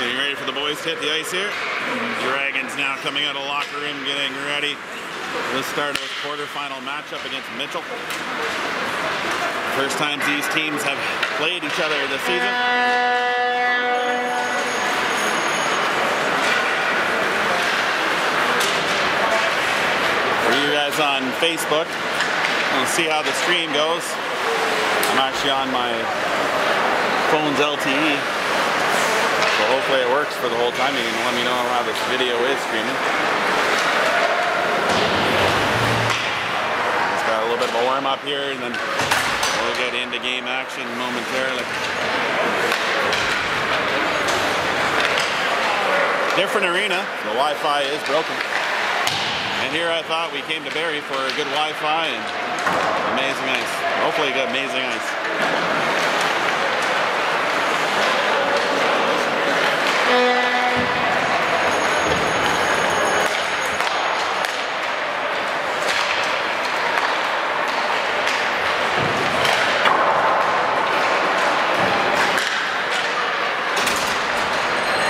Getting ready for the boys to hit the ice here. Dragons now coming out of the locker room, getting ready for the start of this quarterfinal matchup against Mitchell. First times these teams have played each other this season. For you guys on Facebook, we'll see how the stream goes. I'm actually on my phone's LTE, so hopefully it works for the whole time. You can let me know how this video is streaming. Just got a little bit of a warm up here, and then we'll get into game action momentarily. Different arena, the Wi-Fi is broken. And here I thought we came to Barrie for a good Wi-Fi and amazing ice. Hopefully you got amazing ice.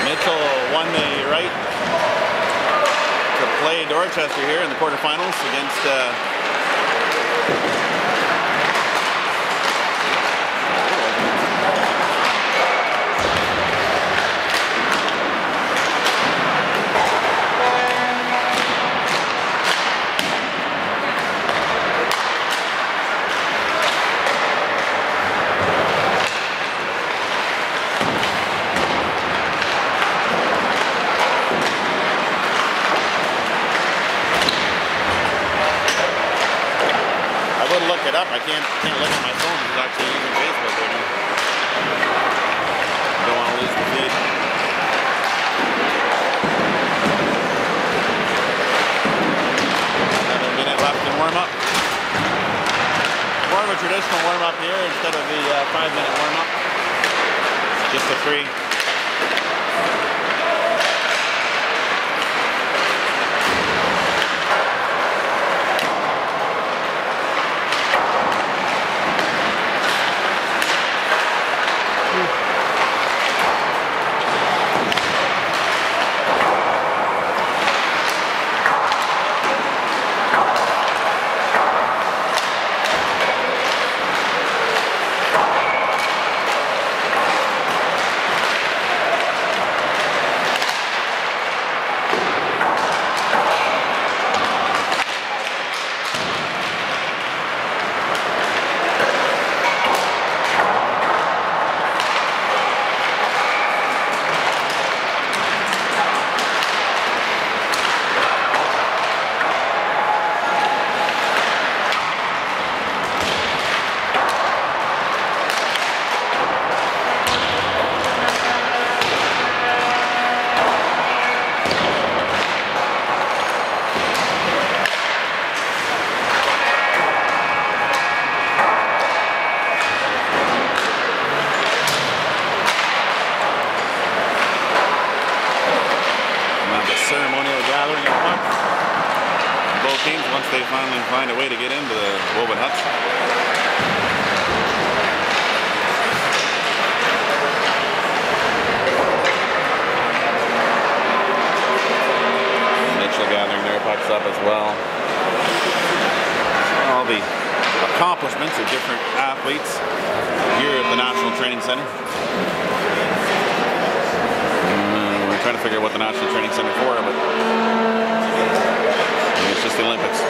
Mitchell won the right to play Dorchester here in the quarterfinals against look it up. I can't look at my phone. It's actually using Facebook right now. Don't want to lose the feed. 7 minute left in warm up. More of a traditional warm up here instead of the 5 minute warm up. Just a 3. Once they finally find a way to get into the woven huts. Mitchell gathering their pucks up as well. All the accomplishments of different athletes here at the National Training Center. We're trying to figure out what the National Training Center for, but it's just the Olympics.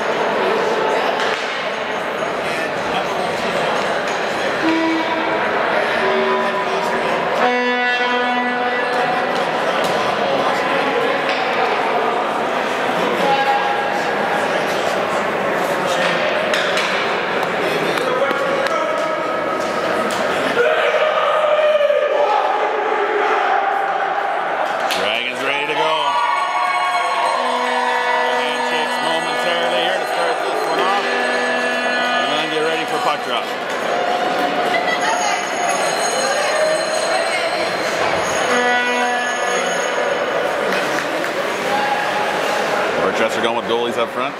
Dragons ready to go. Handshakes momentarily here to start this one off. And then get ready for puck drop. Dorchester going with goalies up front.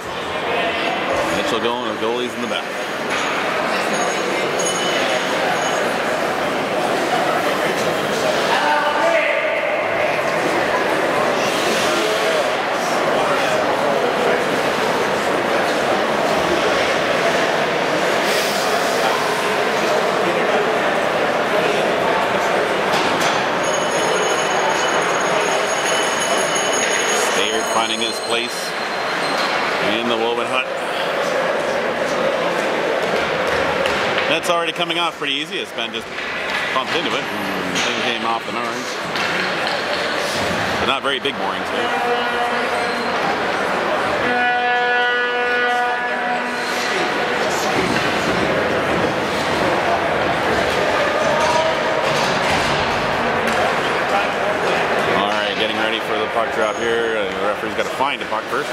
Mitchell going with goalies in the back. finding his place in the woven hut. That's already coming off pretty easy. It's been just pumped into it. Thing came off the moorings. But not very big moorings here. Alright, getting ready for the puck drop here. The referee's got to find a puck first.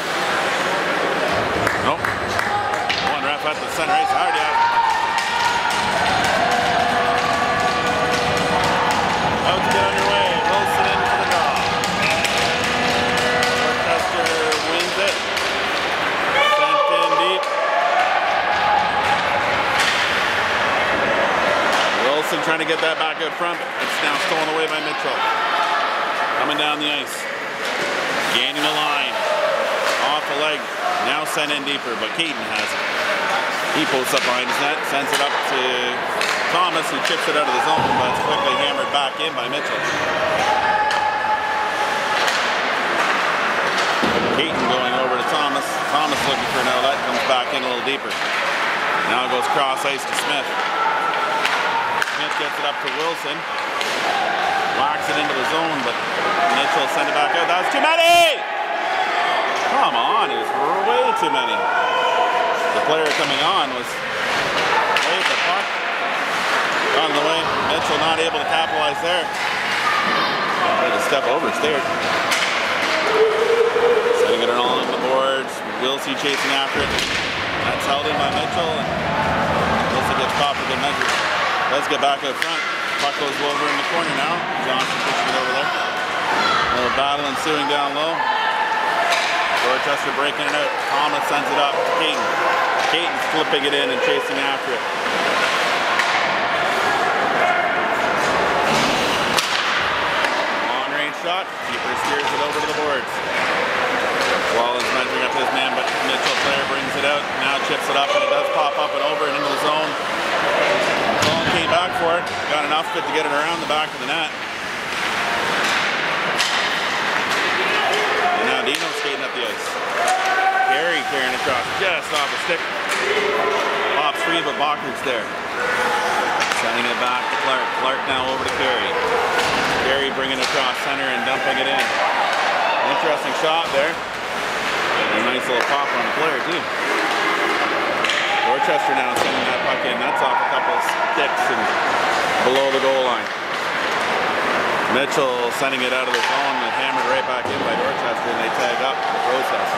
Nope. One ref at the center ice. Already out. Out to get underway. Wilson in for the draw. Dorchester wins it. Sent in deep. Wilson trying to get that back out front. It's now stolen away by Mitchell. Coming down the ice. Gaining the line. Off the leg. Now sent in deeper, but Keaton has it. He posts up behind his net, sends it up to Thomas, who chips it out of the zone, but it's quickly hammered back in by Mitchell. Keaton going over to Thomas. Thomas looking for an outlet, comes back in a little deeper. Now it goes cross ice to Smith. Smith gets it up to Wilson. Whacks it into the zone, but Mitchell sent it back out. That was too many! Come on, it was way too many. The player coming on was way at the puck. Got in the way. Mitchell not able to capitalize there. Had to step over, stared. Setting it along the boards. Wilson chasing after it. That's held in by Mitchell. Wilson gets caught for good measure. Let's get back out front. Puck goes over in the corner now. Johnson pushing it over there. A little battle ensuing down low. Dorchester breaking it out. Thomas sends it up to Keaton. Keaton's flipping it in and chasing after it. Long range shot. Keeper steers it over to the boards. Wallace measuring up his man, but Mitchell player brings it out. Now chips it up, and it does pop up and over and into the zone. Long came back for it. Got enough fit to get it around the back of the net. And now Dino's skating up the ice. Carey carrying across just off the stick. Pops free, but Bachner's there. Sending it back to Clark. Clark now over to Carey. Carey bringing it across center and dumping it in. Interesting shot there. And a nice little pop on the player too. Dorchester now sending that puck in. That's off a couple of sticks and below the goal line. Mitchell sending it out of the zone and hammered right back in by Dorchester, and they tag up the process.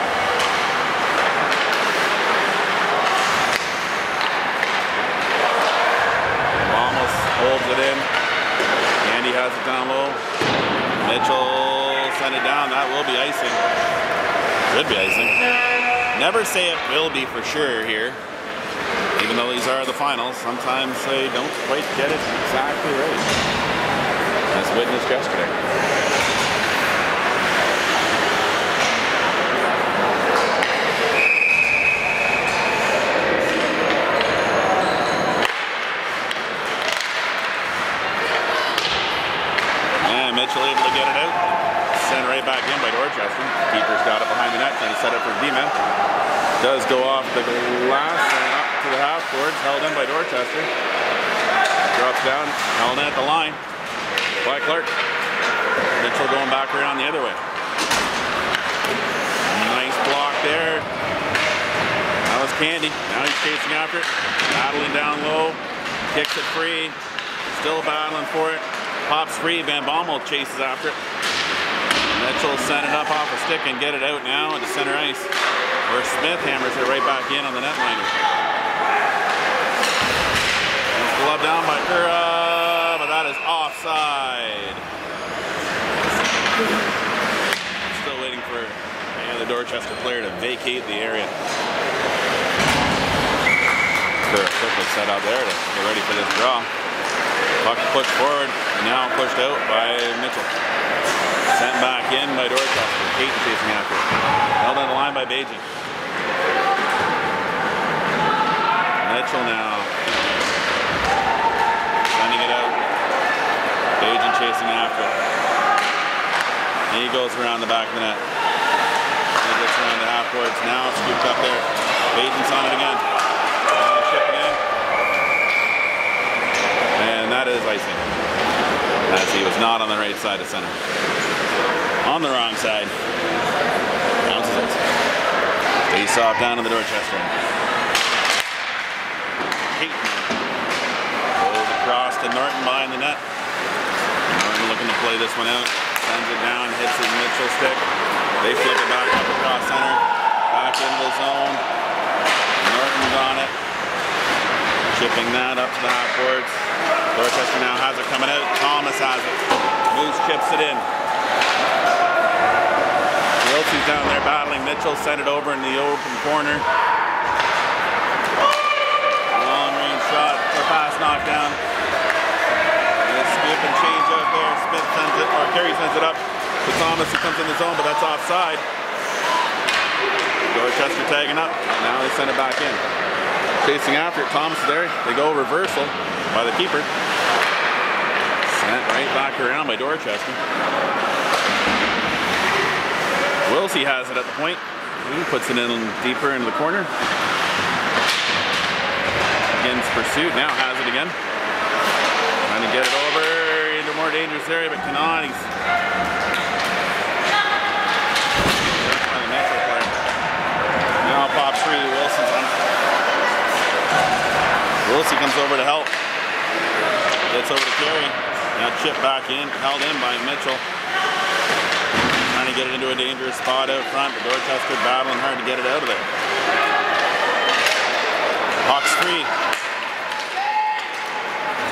Almost holds it in. Andy has it down low. Mitchell sent it down. That will be icing. Could be icing. Never say it will be for sure here. Even though these are the finals, sometimes they don't quite get it exactly right. As witnessed yesterday. And Mitchell able to get it out. Sent right back in by Dorchester. Keeper's got it behind the net, trying to set up for D-man. Does go off the glass and up to the half boards, held in by Dorchester. Drops down, held in at the line by Clark. Mitchell going back around the other way. Nice block there. That was Candy. Now he's chasing after it. Battling down low. Kicks it free. Still battling for it. Pops free. Van Bommel chases after it. Mitchell sent it up off a stick and get it out now into center ice, where Smith hammers it right back in on the netliner. Glove down by Kura, but that is offside. Still waiting for the Dorchester player to vacate the area. Kura quickly set out there to get ready for this draw. Puck pushed forward, and now pushed out by Mitchell. Sent back in by Dorchester. Keaton chasing after it. Held on the line by Beijing. Mitchell now sending it out. Beijing chasing after it. He goes around the back of the net. gets around the half boards. Now scooped up there. Baden's on it again. Chip it in. And that is icing. As he was not on the right side of center. On the wrong side. Bounces it. Face off down in the Dorchester end. Goes across to Norton behind the net. Norton looking to play this one out. Sends it down, hits his Mitchell stick. They flip it back up across center. Back into the zone. Norton's on it. Chipping that up to the half boards. Dorchester now has it coming out. Thomas has it. Moose chips it in. Wilsey's down there battling. Mitchell sent it over in the open corner. Long range shot or pass knocked down. Skip and change out there. Smith sends it, or Carey sends it up to Thomas, who comes in the zone, but that's offside. Dorchester tagging up. Now they send it back in. Chasing after it. Thomas is there. They go reversal by the keeper. Sent right back around by Dorchester. Wilsey has it at the point. He puts it in deeper into the corner. Begins pursuit. Now has it again. Trying to get it over into a more dangerous area, but cannot. He's now pop free. Wilson's on. Wilsey comes over to help. Gets over to Carey. Now chip back in, held in by Mitchell. Trying to get it into a dangerous spot out front, but Dorchester battling hard to get it out of there. Hawks free.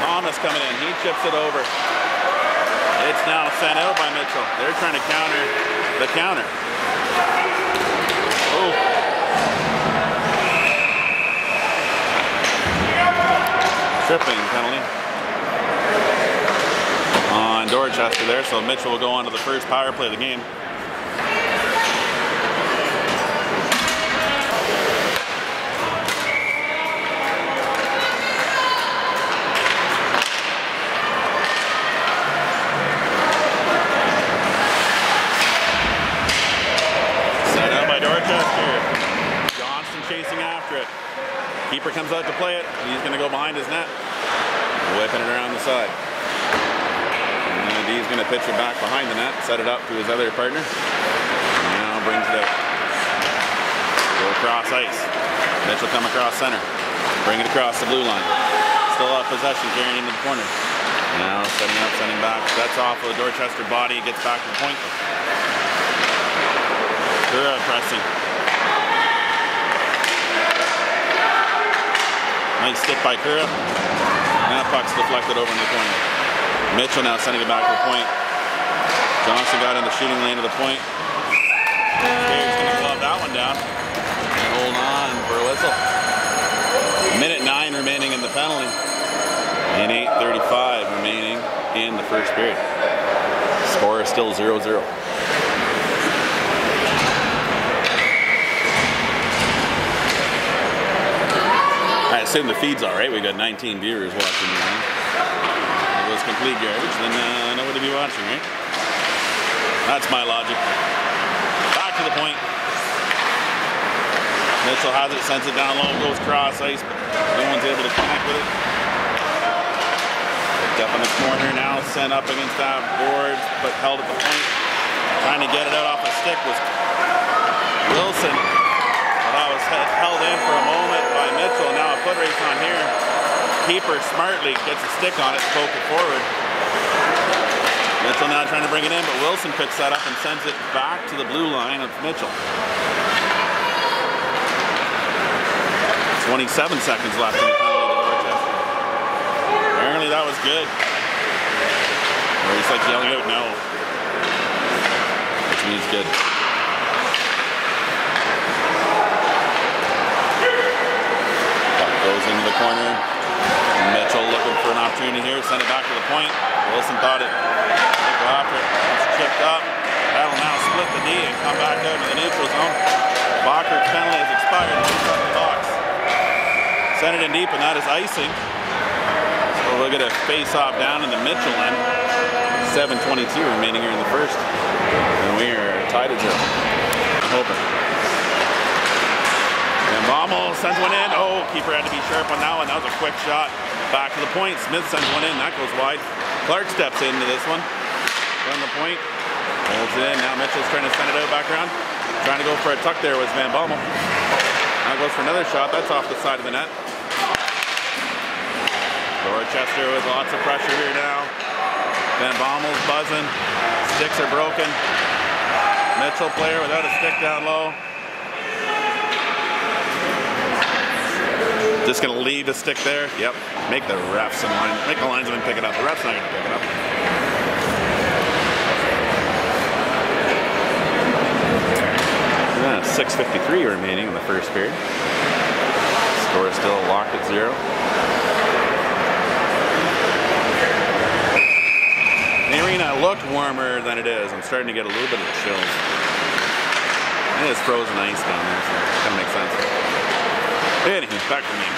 Thomas coming in, he chips it over. It's now sent out by Mitchell. They're trying to counter the counter. Oh. Tripping penalty on Dorchester there, so Mitchell will go on to the first power play of the game. Set out by Dorchester. Johnston chasing after it. Keeper comes out to play it. He's going to go behind his net. Whipping it around the side. And he's going to pitch it back behind the net. Set it up to his other partner. Now brings it out. Go across ice. Mitchell come across center. Bring it across the blue line. Still off possession, carrying into the corner. Now setting up, sending back. That's off of the Dorchester body. Gets back to the point. Kura pressing. Nice stick by Kura. Now puck's deflected over in the corner. Mitchell now sending it back to the point. Johnson got in the shooting lane of the point. Scare's going to glove that one down. And hold on for a whistle. Minute 9 remaining in the penalty. And 8:35 remaining in the first period. Score is still 0-0. I assume the feed's all right. We got 19 viewers watching. If it was complete garbage, then nobody would be watching, right? That's my logic. Back to the point. Mitchell has it, sends it down low, goes cross ice, but no one's able to connect with it. Picked up in the corner, now sent up against that board, but held at the point. Trying to get it out off a stick was Wilson. That was held in for a moment by Mitchell. Now a foot race on here. Keeper smartly gets a stick on it, poke it forward. Mitchell now trying to bring it in, but Wilson picks that up and sends it back to the blue line of Mitchell. 27 seconds left in the penalty to Dorchester. Apparently that was good. Or he's like yelling out no. Which means good. Goes into the corner. Mitchell looking for an opportunity here. Send it back to the point. Wilson thought it. It's chipped up. That'll now split the D and come back out to the neutral zone. Bocker's penalty has expired. He's up the box. Send it in deep, and that is icing. So we'll get a face-off down in the Mitchell end. 7:22 remaining here in the first. And we are tied at 0. I'm hoping. And Baumel sends one in. Oh, keeper had to be sharp on that one. That was a quick shot. Back to the point. Smith sends one in. That goes wide. Clark steps into this one. Down the point. Holds it in. Now Mitchell's trying to send it out back around. Trying to go for a tuck there was Van Baumel. Now goes for another shot. That's off the side of the net. Dorchester with lots of pressure here now. Van Baumel's buzzing. Sticks are broken. Mitchell player without a stick down low. Just gonna leave a stick there. Yep. Make the refs and make the linesman pick it up. The ref's not gonna pick it up. 6:53 remaining in the first period. Score is still locked at 0. The arena looked warmer than it is. I'm starting to get a little bit of the chills. It is frozen ice down there, so it kind of makes sense. Anyway, back to me.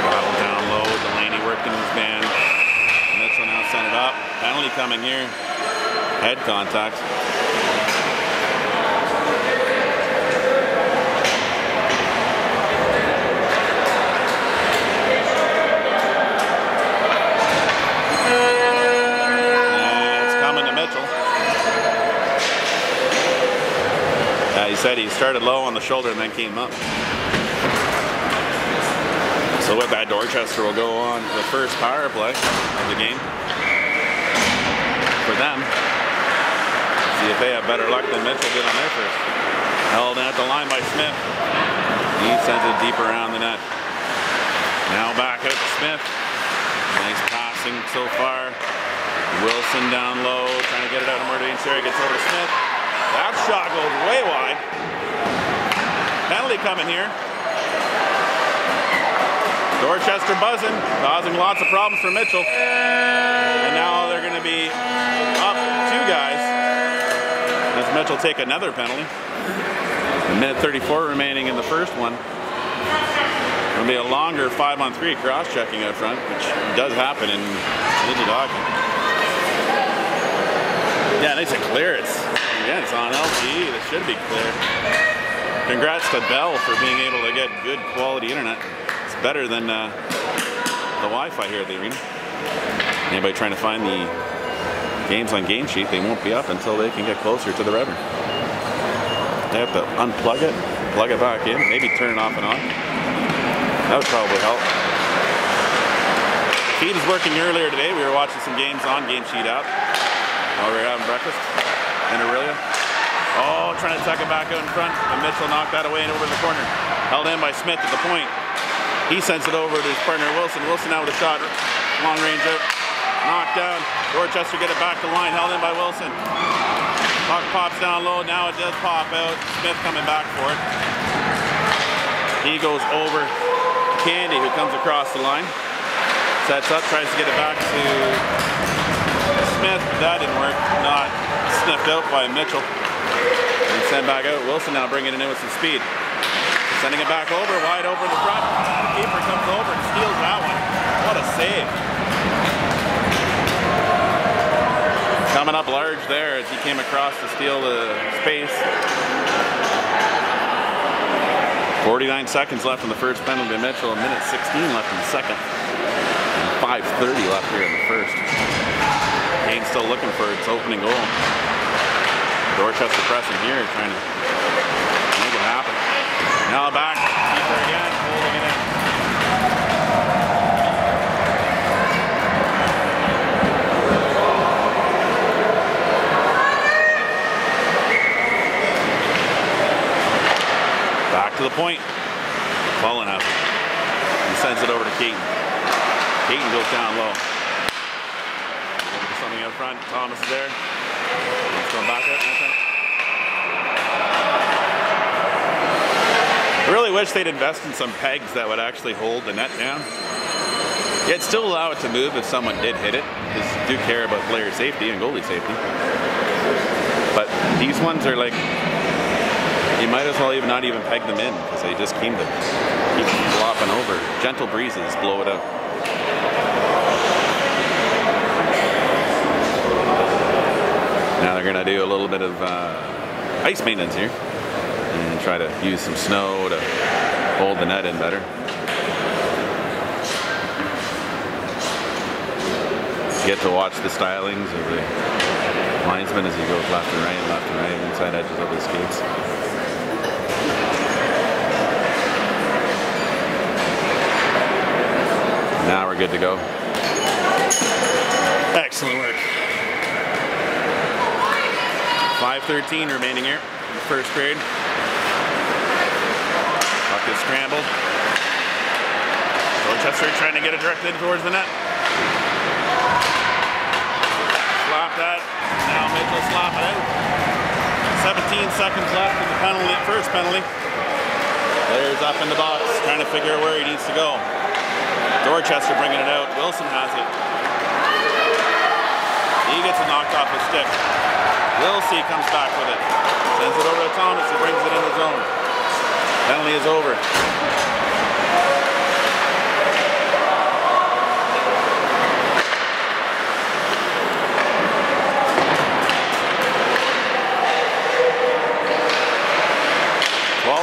Battle down low. Delaney working his band. Mitchell now sent it up. Penalty coming here. Head contact. He said he started low on the shoulder and then came up. So with that, Dorchester will go on the first power play of the game for them. See if they have better luck than Mitchell did on their first. Held at the line by Smith. He sends it deep around the net. Now back out to Smith. Nice passing so far. Wilson down low, trying to get it out of Murray. Gets over to Smith. That shot goes way wide. Penalty coming here. Dorchester buzzing, causing lots of problems for Mitchell. And now they're going to be up 2 guys as Mitchell take another penalty. A minute 34 remaining in the first one. It'll be a longer 5-on-3 cross-checking out front, which does happen in Little Hockey. Yeah, nice and clear. Again, it's on LTE. This should be clear. Congrats to Bell for being able to get good quality internet. It's better than the Wi-Fi here at the arena. Anybody trying to find the games on Game Sheet, they won't be up until they can get closer to the river. They have to unplug it, plug it back in, maybe turn it off and on. That would probably help. Feed is working earlier today. We were watching some games on Game Sheet app while we were having breakfast in Aurelia. Oh, trying to tuck it back out in front, and Mitchell knocked that away and over in the corner. Held in by Smith at the point. He sends it over to his partner Wilson. Wilson now with a shot, long range out, knocked down. Dorchester get it back to the line, held in by Wilson. Puck pops down low, now it does pop out. Smith coming back for it. He goes over Candy, who comes across the line. Sets up, tries to get it back to Smith. That didn't work. Not sniffed out by Mitchell. And sent back out. Wilson now bringing it in with some speed. Sending it back over, wide over the front. The keeper comes over and steals that one. What a save. Coming up large there as he came across to steal the space. 49 seconds left in the first penalty to Mitchell. A minute 16 left in the second. And 5:30 left here in the first. Kane's still looking for its opening goal. Dorchester pressing here, trying to make it happen. Now back, keeper again, holding it in. Back to the point. Well enough. He sends it over to Keaton. Keaton goes down low. Something out front. Thomas is there. He's going back up. I really wish they'd invest in some pegs that would actually hold the net down. Yet still allow it to move if someone did hit it, because you do care about player safety and goalie safety. But these ones are like, you might as well not even peg them in, because they just keep flopping over. Gentle breezes blow it out. Now they're going to do a little bit of ice maintenance here. and try to use some snow to hold the net in better. Get to watch the stylings of the linesman as he goes left and right, inside edges of his skates. Now we're good to go. Excellent work. 5:13 remaining here in the first period. Puck is scrambled. Dorchester trying to get it directed towards the net. Slap that. Now Mitchell slap it out. 17 seconds left in the penalty, first penalty. Player's up in the box, trying to figure out where he needs to go. Dorchester bringing it out. Wilson has it. He gets it knocked off his stick. Wilson comes back with it. Sends it over to Thomas, who brings it in the zone. Penalty is over.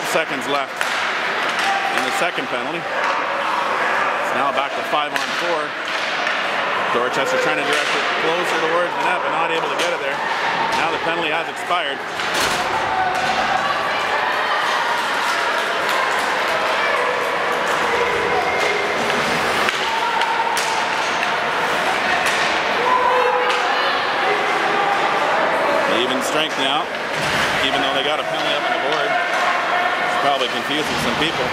Seconds left in the second penalty. It's now back to 5-on-4. Dorchester trying to direct it closer towards the net, but not able to get it there. Now the penalty has expired. Even strength now, even though they got a penalty up on the board. Probably confusing some people.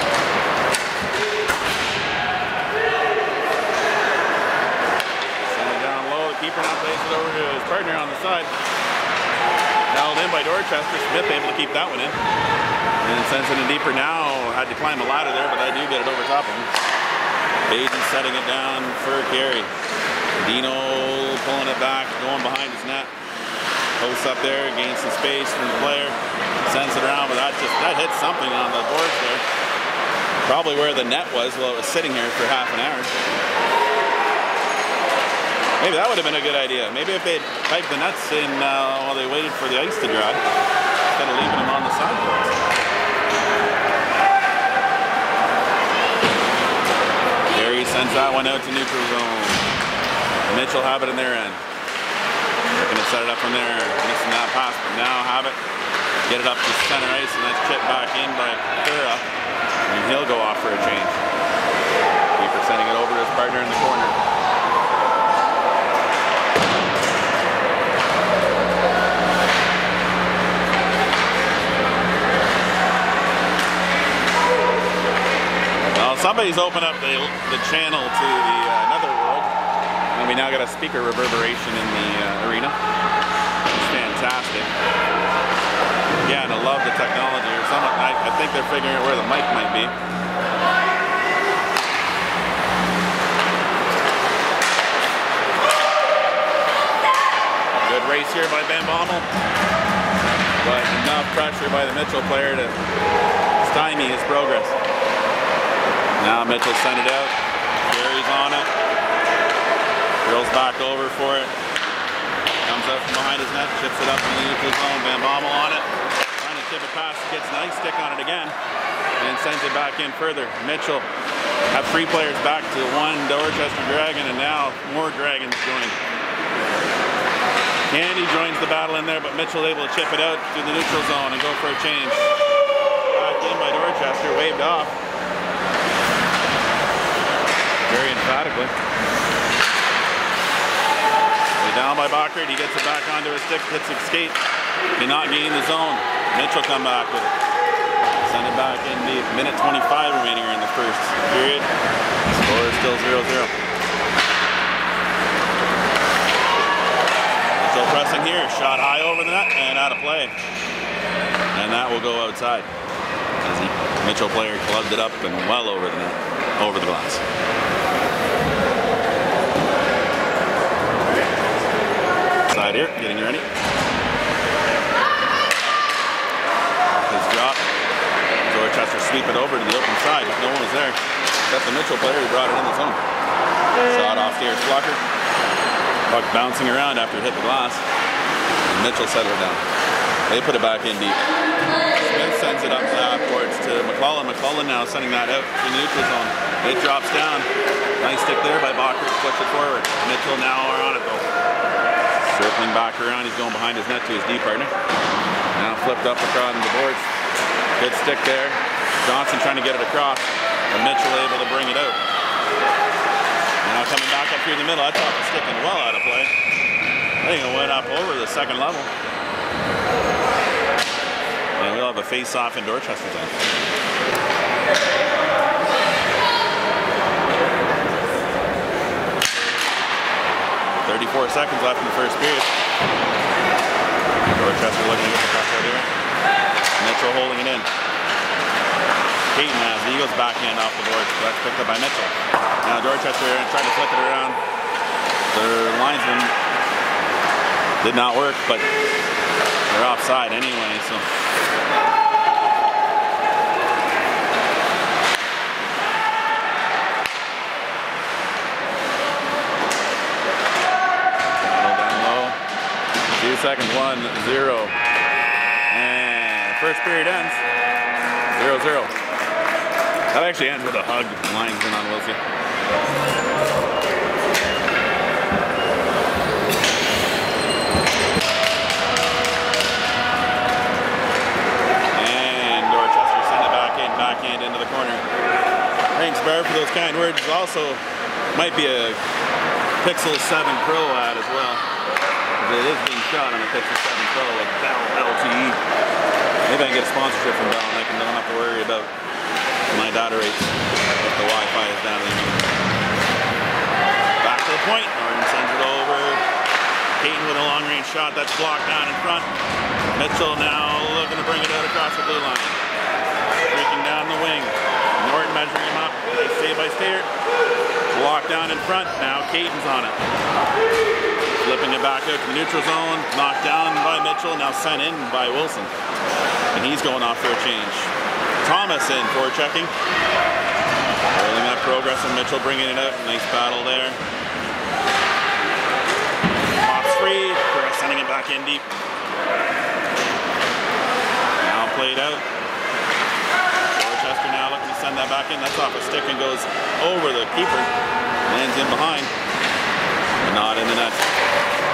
Send it down low. The keeper now plays it over to his partner on the side. Held in by Dorchester. Smith able to keep that one in. And sends it in deeper now. Had to climb a ladder there, but I do get it over top of him. Baden setting it down for carry. Dino pulling it back, going behind his net. Posts up there, gains some space from the player. Sends it around, but that hit something on the boards there. Probably where the net was while it was sitting here for half an hour. Maybe that would have been a good idea. Maybe if they'd piped the nets in while they waited for the ice to dry, instead of leaving them on the sideboards. Gary sends that one out to neutral zone. Mitchell have it in their end. They're going to set it up from there. Missing that pass, but now have it. Get it up to center ice, and that's chipped back in by Thura, and he'll go off for a change. Keeper sending it over to his partner in the corner. Well, somebody's opened up the channel to the Netherworld, and we now got a speaker reverberation in the arena. It's fantastic. Yeah, and I love the technology. Or something. I think they're figuring out where the mic might be. Good race here by Ben Baumel. But enough pressure by the Mitchell player to stymie his progress. Now Mitchell sent it out. Gary's on it. Drills back over for it. Comes up from behind his net, chips it up in the neutral zone. Van Bommel on it. Trying to tip it past, gets an ice stick on it again, and sends it back in further. Mitchell have 3 players back to 1 Dorchester Dragon, and now more Dragons join. Candy joins the battle in there, but Mitchell able to chip it out to the neutral zone and go for a change. Back in by Dorchester, waved off. Very emphatically. Down by Bachert, he gets it back onto his stick, hits his skate, cannot gain the zone. Mitchell come back with it. Send it back in deep. Minute 25 remaining here in the first period. Score is still 0-0. Mitchell pressing here, shot high over the net and out of play. And that will go outside as the Mitchell player clubbed it up and well over the net, over the glass. Side here, getting ready. His drop. Dorchester sweep it over to the open side, but no one was there. Except the Mitchell player who brought it in the zone. Shot off stairs blocker. Puck bouncing around after it hit the glass. And Mitchell settled it down. They put it back in deep. Smith sends it up towards to McClellan. McClellan now sending that out to the neutral zone. It drops down. Nice stick there by Bacher to push it forward. Mitchell now are on it though. Circling back around, he's going behind his net to his D partner. Now flipped up across the boards. Good stick there. Johnson trying to get it across, but Mitchell able to bring it out. Now coming back up through the middle. I thought it was sticking well out of play. I think it went up over the second level. And we'll have a face-off in Dorchester zone. 34 seconds left in the first period. Dorchester looking to get the puck out here. Mitchell holding it in. Peyton has the Eagles backhand off the board, so that's picked up by Mitchell. Now Dorchester trying to flip it around. Their linesman did not work, but they're offside anyway, so. Down low. 2 seconds, 1-0. And first period ends 0-0. That actually ends with a hug. Linesman on Wilsey. And Dorchester send it backhand into the corner. Thanks, Barb, for those kind words. Also might be a Pixel 7 Pro ad as well. It is being shot on a Pixel 7 Pro with Bell LTE. Maybe I can get a sponsorship from Bell and I don't have to worry about my data rates if the Wi-Fi is down. Back to the point. Norton sends it over. Peyton with a long-range shot that's blocked down in front. Mitchell now looking to bring it out across the blue line. Streaking down the wing. Norton measuring him up. They stay by Stater. Blocked down in front. Now Caton's on it. Flipping it back out to the neutral zone. Knocked down by Mitchell. Now sent in by Wilson. And he's going off for a change. Thomas in for checking. Rolling that progress and Mitchell bringing it out. Nice battle there. Pops free. Chris sending it back in deep. Now played out. Dorchester now looking to send that back in. That's off a stick and goes over the keeper. Lands in behind. But not in the net.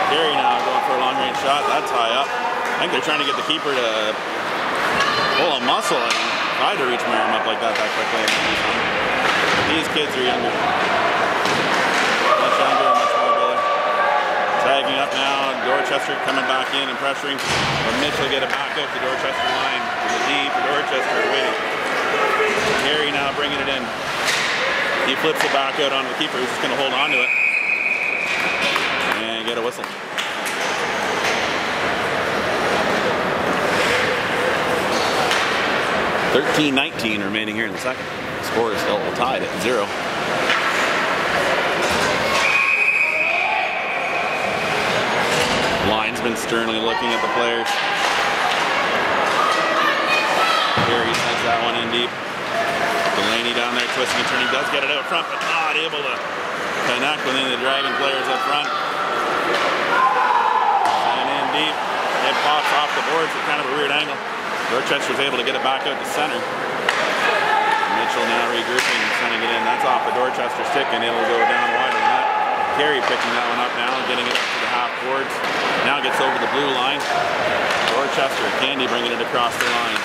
Gary now going for a long range shot. That's high up. I think they're trying to get the keeper to pull a muscle and try to reach my arm up like that quickly. These kids are younger. Much younger and much more ability. Tagging up now, Dorchester coming back in and pressuring. But Mitchell get it back up the Dorchester line. To the D for Dorchester waiting. Gary now bringing it in. He flips it back out onto the keeper. He's just going to hold on to it. And get a whistle. 13-19 remaining here in the second. The score is still tied at 0. Linesman sternly looking at the players. Gary sends that one in deep. Delaney down there twisting and turning. Does get it out front, but not able to connect with any of the Dragon players up front. And in deep. It pops off the boards at kind of a weird angle. Dorchester's able to get it back out to center. Mitchell now regrouping and sending it in. That's off the Dorchester stick and it'll go down wide of the net. Carey picking that one up now and getting it up to the half boards. Now gets over the blue line. Dorchester, Candy bringing it across the line.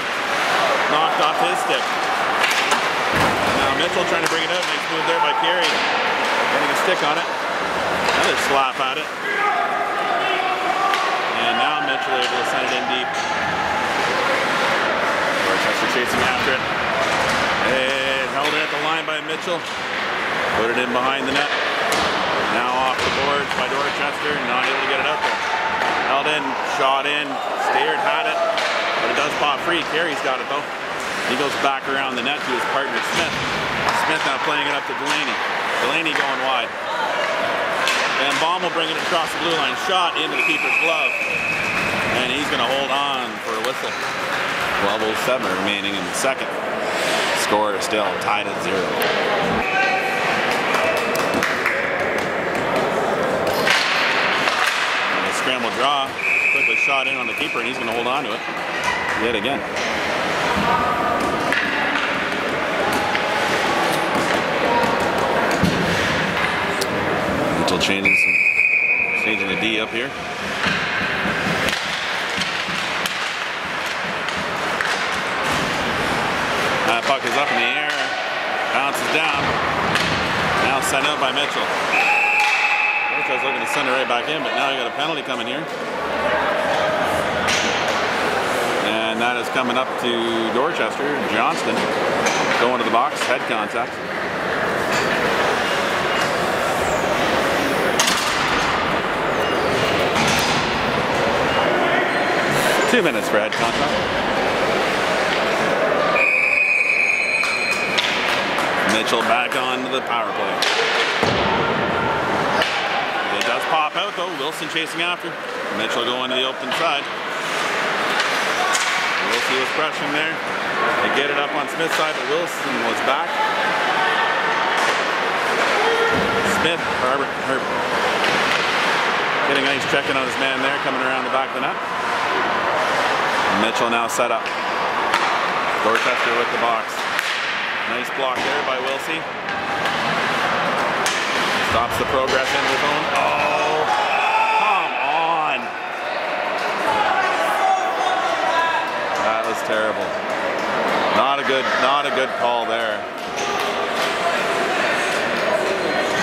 Knocked off his stick. Now Mitchell trying to bring it out. Nice move there by Carey. Getting a stick on it. Another slap at it. And now Mitchell able to send it in deep. Dorchester chasing after it. And held it at the line by Mitchell. Put it in behind the net. Now off the boards by Dorchester. Not able to get it out there. Held in, shot in, Stared, had it. But it does pop free. Carey's got it though. He goes back around the net to his partner Smith. Smith now playing it up to Delaney. Delaney going wide. And Baum will bring it across the blue line. Shot into the keeper's glove. And he's going to hold on for a whistle. 12:07 remaining in the second. Score is still tied at 0. And a scramble draw. Quickly shot in on the keeper, and he's going to hold on to it yet again. Until changing the D up here. That puck is up in the air, bounces down. Now sent out by Mitchell. I was looking to send it right back in, but now you got a penalty coming here. And that is coming up to Dorchester. Johnston going to the box, head contact. Two minutes for head contact. Mitchell back on to the power play. It does pop out though. Wilson chasing after. Mitchell going to the open side. Wilson was pressuring there. They get it up on Smith's side, but Wilson was back. Smith, Herbert. Getting a nice check in on his man there, coming around the back of the net. Mitchell now set up. Dorchester with the box. Nice block there by Wilsey. Stops the progress into the zone. Oh, come on. That was terrible. Not a good call there.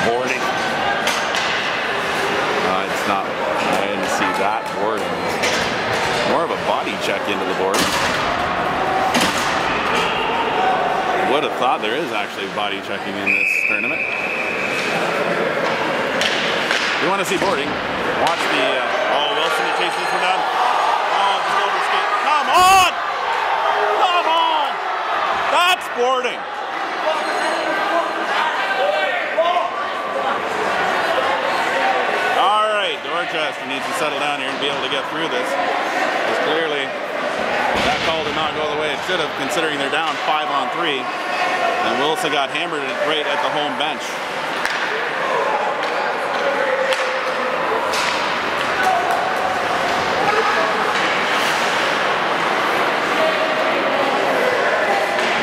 Boarding. It's not. I didn't see that boarding. More of a body check into the board. Would have thought there is actually body checking in this tournament. You want to see boarding? Watch the. Oh, Wilson to chase this one down. Oh, just over skate. Come on! Come on! That's boarding. All right, Dorchester needs to settle down here and be able to get through this. Because clearly that call did not go the way it should have, considering they're down 5-on-3. And Wilson got hammered right at the home bench.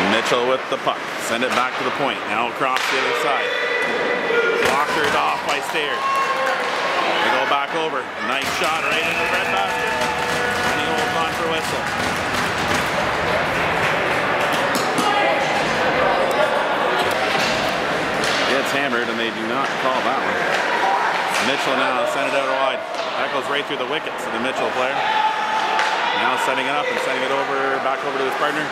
Mitchell with the puck. Send it back to the point. Now across the other side. Blocked off by Stair. They go back over. Nice shot right into the red basket. And he holds on for a whistle. Gets hammered and they do not call that one. Mitchell now send it out wide. That goes right through the wickets of the Mitchell player. Now setting it up and sending it over, back over to his partner.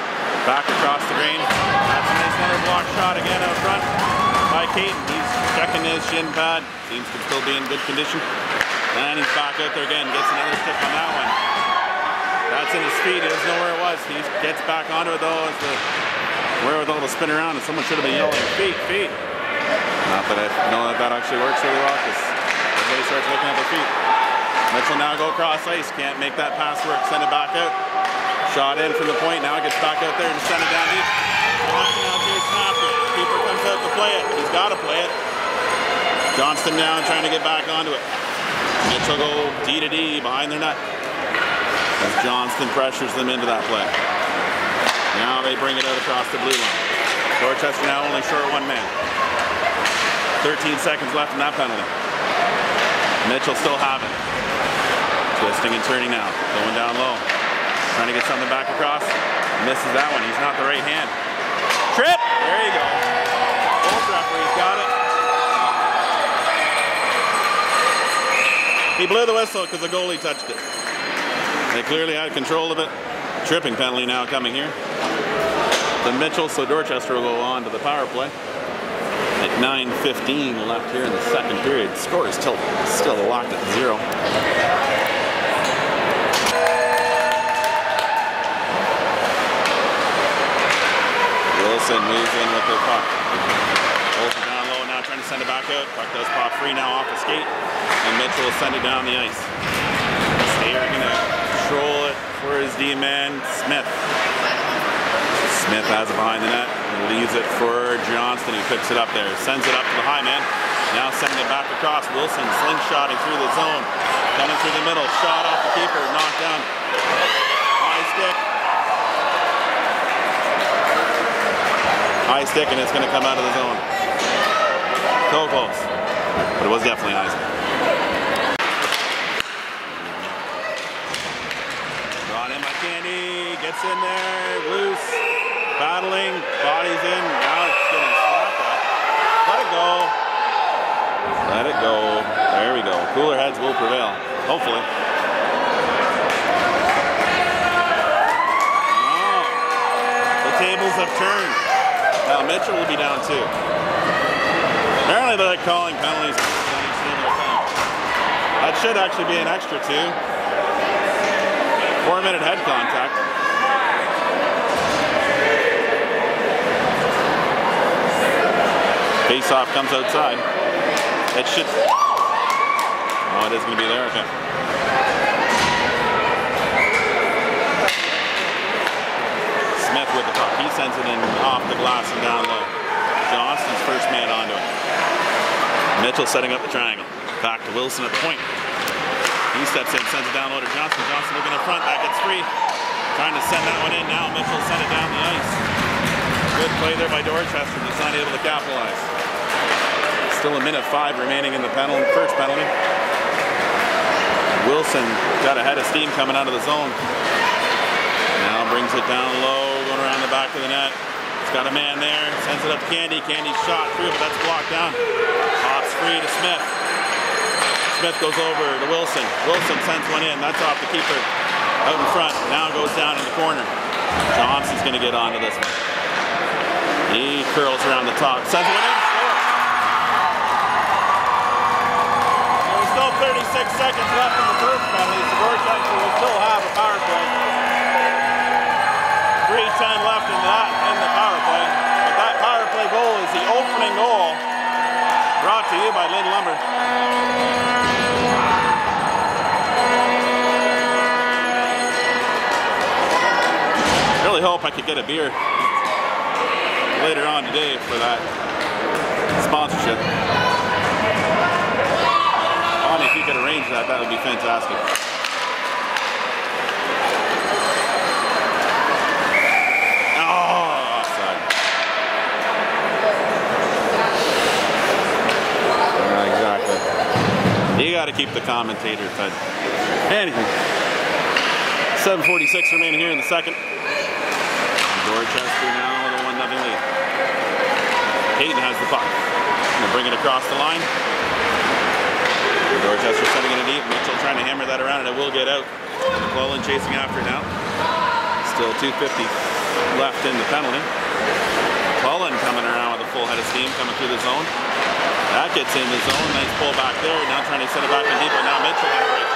Back across the green. That's a nice another block shot again out front by Caton. He's checking his shin pad. Seems to still be in good condition. And he's back out there again. Gets another stick on that one. That's in his feet. He doesn't know where it was. He gets back onto it though as the wherewithal to spin around, and someone should have been yelling, feet, feet. Not that I know that actually works really well, because everybody starts looking at their feet. Mitchell now go across ice. Can't make that pass work. Send it back out. Shot in from the point. Now gets back out there and send it down deep. Johnston out there snapping. Keeper comes out to play it. He's got to play it. Johnston now trying to get back onto it. Mitchell go D to D behind their net as Johnston pressures them into that play. Now they bring it out across the blue line. Dorchester now only short one man. 13 seconds left in that penalty. Mitchell still having it. Twisting and turning now. Going down low. Trying to get something back across. Misses that one. He's not the right hand. Trip! There you go. Both referees got it. He blew the whistle because the goalie touched it. They clearly had control of it. Tripping penalty now coming here. The Mitchell, so Dorchester will go on to the power play. At 9:15 left here in the second period. The score is still locked at 0. Wilson moves in with the puck. Holds it down low now, trying to send it back out. Puck does pop free now off the skate. And Mitchell will send it down the ice. Stayer going to control it for his D-man, Smith. Smith has it behind the net. Leaves it for Johnston, who picks it up there. Sends it up to the high man. Now sending it back across. Wilson slingshotting through the zone. Coming through the middle. Shot off the keeper. Knocked down. High stick. High stick, and it's going to come out of the zone. So close. But it was definitely high stick. Brought in by Candy. Gets in there. Loose. Battling. Bodies in. Now it's getting slapped at. Let it go. Let it go. There we go. Cooler heads will prevail. Hopefully. Oh. The tables have turned. Now Mitchell will be down too. Apparently they're like calling penalties on each team at a time. That should actually be an extra 2. 4-minute head contact. Face-off comes outside. It should... Oh, it is going to be there, okay. Smith with the puck. He sends it in off the glass and down low. Johnston's first man onto it. Mitchell setting up the triangle. Back to Wilson at the point. He steps in, sends it down low to Johnston. Johnston looking in front. That gets free. Trying to send that one in now. Mitchell sent it down the ice. Good play there by Dorchester. Just not able to capitalize. Still a minute 5 remaining in the first penalty. Wilson got a head of steam coming out of the zone. Now brings it down low, going around the back of the net. He's got a man there, sends it up to Candy. Candy's shot through, but that's blocked down. Pops free to Smith. Smith goes over to Wilson. Wilson sends one in. That's off the keeper out in front. Now goes down in the corner. Johnson's going to get onto this one. He curls around the top. Sends one in. There's still 36 seconds left in the first penalty, so Dorchester will still have a power play. 3:10 left in the power play. But that power play goal is the opening goal, brought to you by Lynn Lumber. Really hope I could get a beer later on today for that sponsorship. Bonnie, if you could arrange that, that would be fantastic. You got to keep the commentator fed. Anything. 7:46 remaining here in the second. Dorchester now with a 1-0 lead. Hayden has the puck. Going to bring it across the line. Dorchester sending it in deep. Mitchell trying to hammer that around, and it will get out. McClellan chasing after now. Still 2:50 left in the penalty. McClellan coming around with a full head of steam coming through the zone. That gets in the zone. Nice pull back there. Now trying to set it back in deep, but now Mitchell had a break.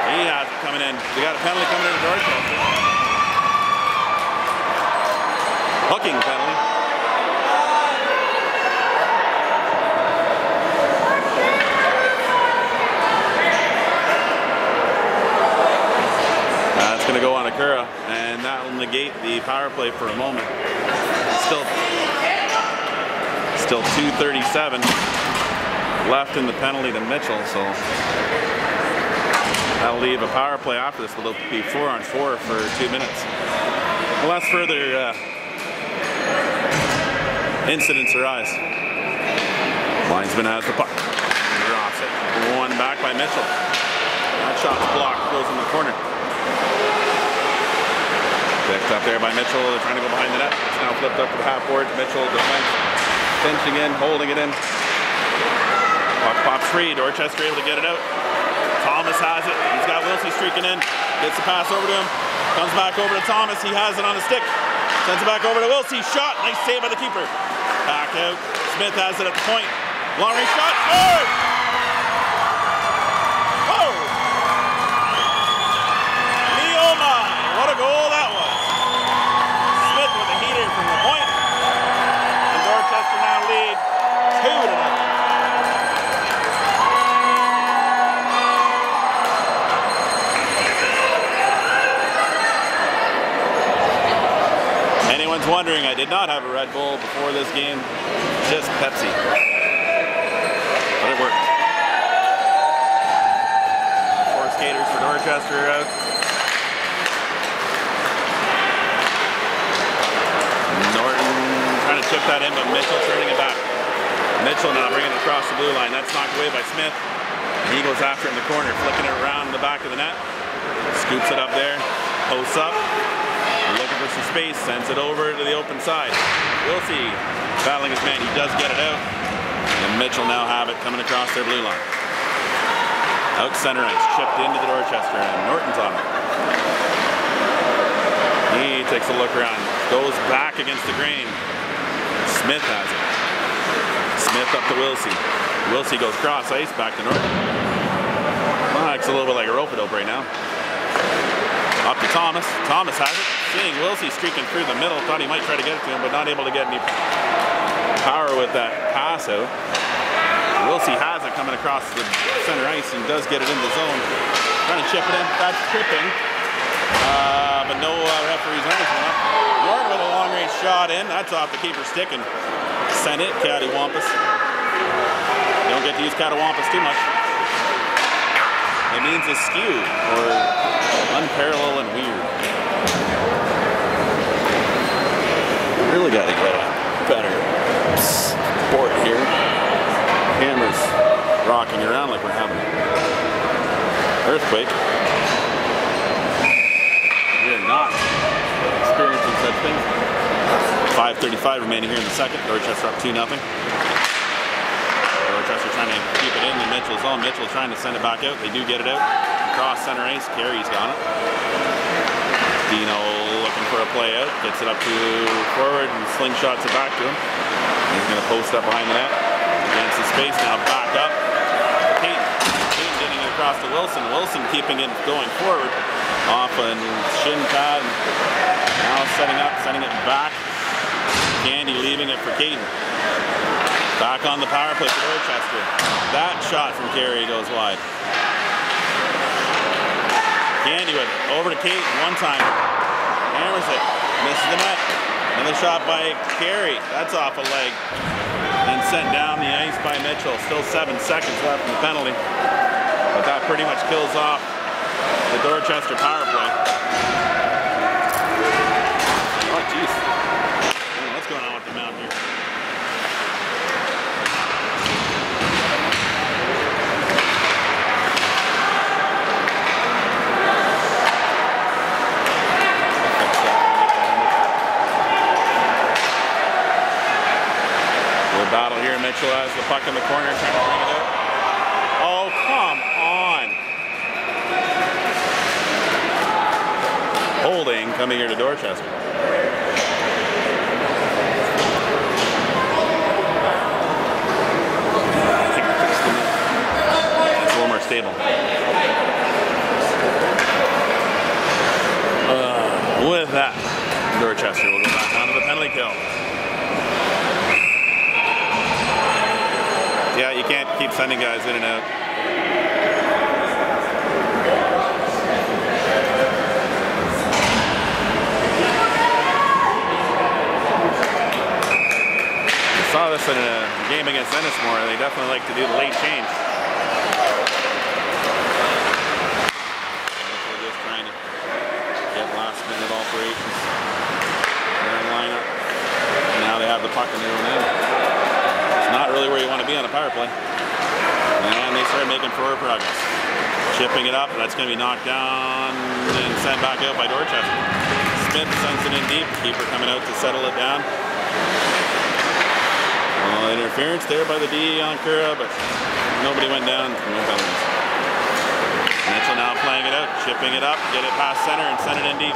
He has it coming in. We got a penalty coming into Dorchester. Hooking penalty. That's going to go on Akura, and that will negate the power play for a moment. Still 2:37 left in the penalty to Mitchell, so that'll leave a power play after this. It'll be 4-on-4 for 2 minutes. Unless further incidents arise. Linesman has the puck. Drops it. One back by Mitchell. That shot's blocked. Goes in the corner. Picked up there by Mitchell. They're trying to go behind the net. It's now flipped up to the half board. Mitchell defense. Pinching in, holding it in. Puck pops free. Dorchester able to get it out. Thomas has it. He's got Wilson streaking in. Gets the pass over to him. Comes back over to Thomas. He has it on a stick. Sends it back over to Wilson. Shot. Nice save by the keeper. Back out. Smith has it at the point. Long range shot. Scored! Oh! Leoma. What a goal that was. Smith with a heater from the point. Dorchester now lead 2-0. Anyone's wondering, I did not have a Red Bull before this game, just Pepsi. But it worked. 4 skaters for Dorchester are out. Norton trying to chip that in, but Mitchell turning it back. Mitchell now bringing it across the blue line. That's knocked away by Smith. He goes after it in the corner, flicking it around the back of the net. Scoops it up there, posts up, looking for some space, sends it over to the open side. Wilsey battling his man, he does get it out. And Mitchell now have it coming across their blue line. Out center ice, chipped into the Dorchester end. Norton's on it. He takes a look around, goes back against the grain. Smith has it. Smith up to Wilsey. Wilsey goes cross ice, back to Norton. Well, it's a little bit like a rope-a-dope right now. Up to Thomas. Thomas has it. Seeing Wilsey streaking through the middle, thought he might try to get it to him, but not able to get any power with that pass out. Wilsey has it coming across the center ice and does get it in the zone. Trying to chip it in. That's tripping. But no referee's arms went up. Norton with a long-range shot in. That's off the keeper's stick and sent it. Cattywampus. Don't get to use cattywampus too much. It means askew or unparalleled and weird. Really got to get a better sport here. Camera's rocking around like we're having an earthquake. We're not experiencing such things. 5:35 remaining here in the second. Dorchester up 2-0. Dorchester trying to keep it in the Mitchell zone. Mitchell trying to send it back out. They do get it out. Across center ice. Carey's got it. Dino looking for a play out. Gets it up to forward and slingshots it back to him. He's going to post up behind the net. Against the space now. Back up. Payton. Payton getting it across to Wilson. Wilson keeping it going forward. Off a shin pad. Now setting up. Sending it back. Candy leaving it for Caden. Back on the power play for Dorchester. That shot from Carey goes wide. Candy with it. Over to Caden one time. Hammers it. Misses the net. Another shot by Carey. That's off a leg. And sent down the ice by Mitchell. Still 7 seconds left in the penalty. But that pretty much kills off the Dorchester power play. Oh, jeez. What's going on with the mound here? Good battle here. Mitchell has the puck in the corner, trying to bring it out. Oh, come on. Holding coming here to Dorchester. It's a little more stable. With that, Dorchester will go back onto the penalty kill. Yeah, you can't keep sending guys in and out. I saw this in a game against Ennismore. They definitely like to do the late change. They're just trying to get last minute alterations. They're in lineup. Now they have the puck in their own end. Not really where you want to be on a power play. And they start making forward progress. Chipping it up, that's going to be knocked down and sent back out by Dorchester. Smith sends it in deep, keeper coming out to settle it down. Interference there by the D on Kura, but nobody went down, no penalties. Mitchell now playing it out, chipping it up, get it past center and send it in deep.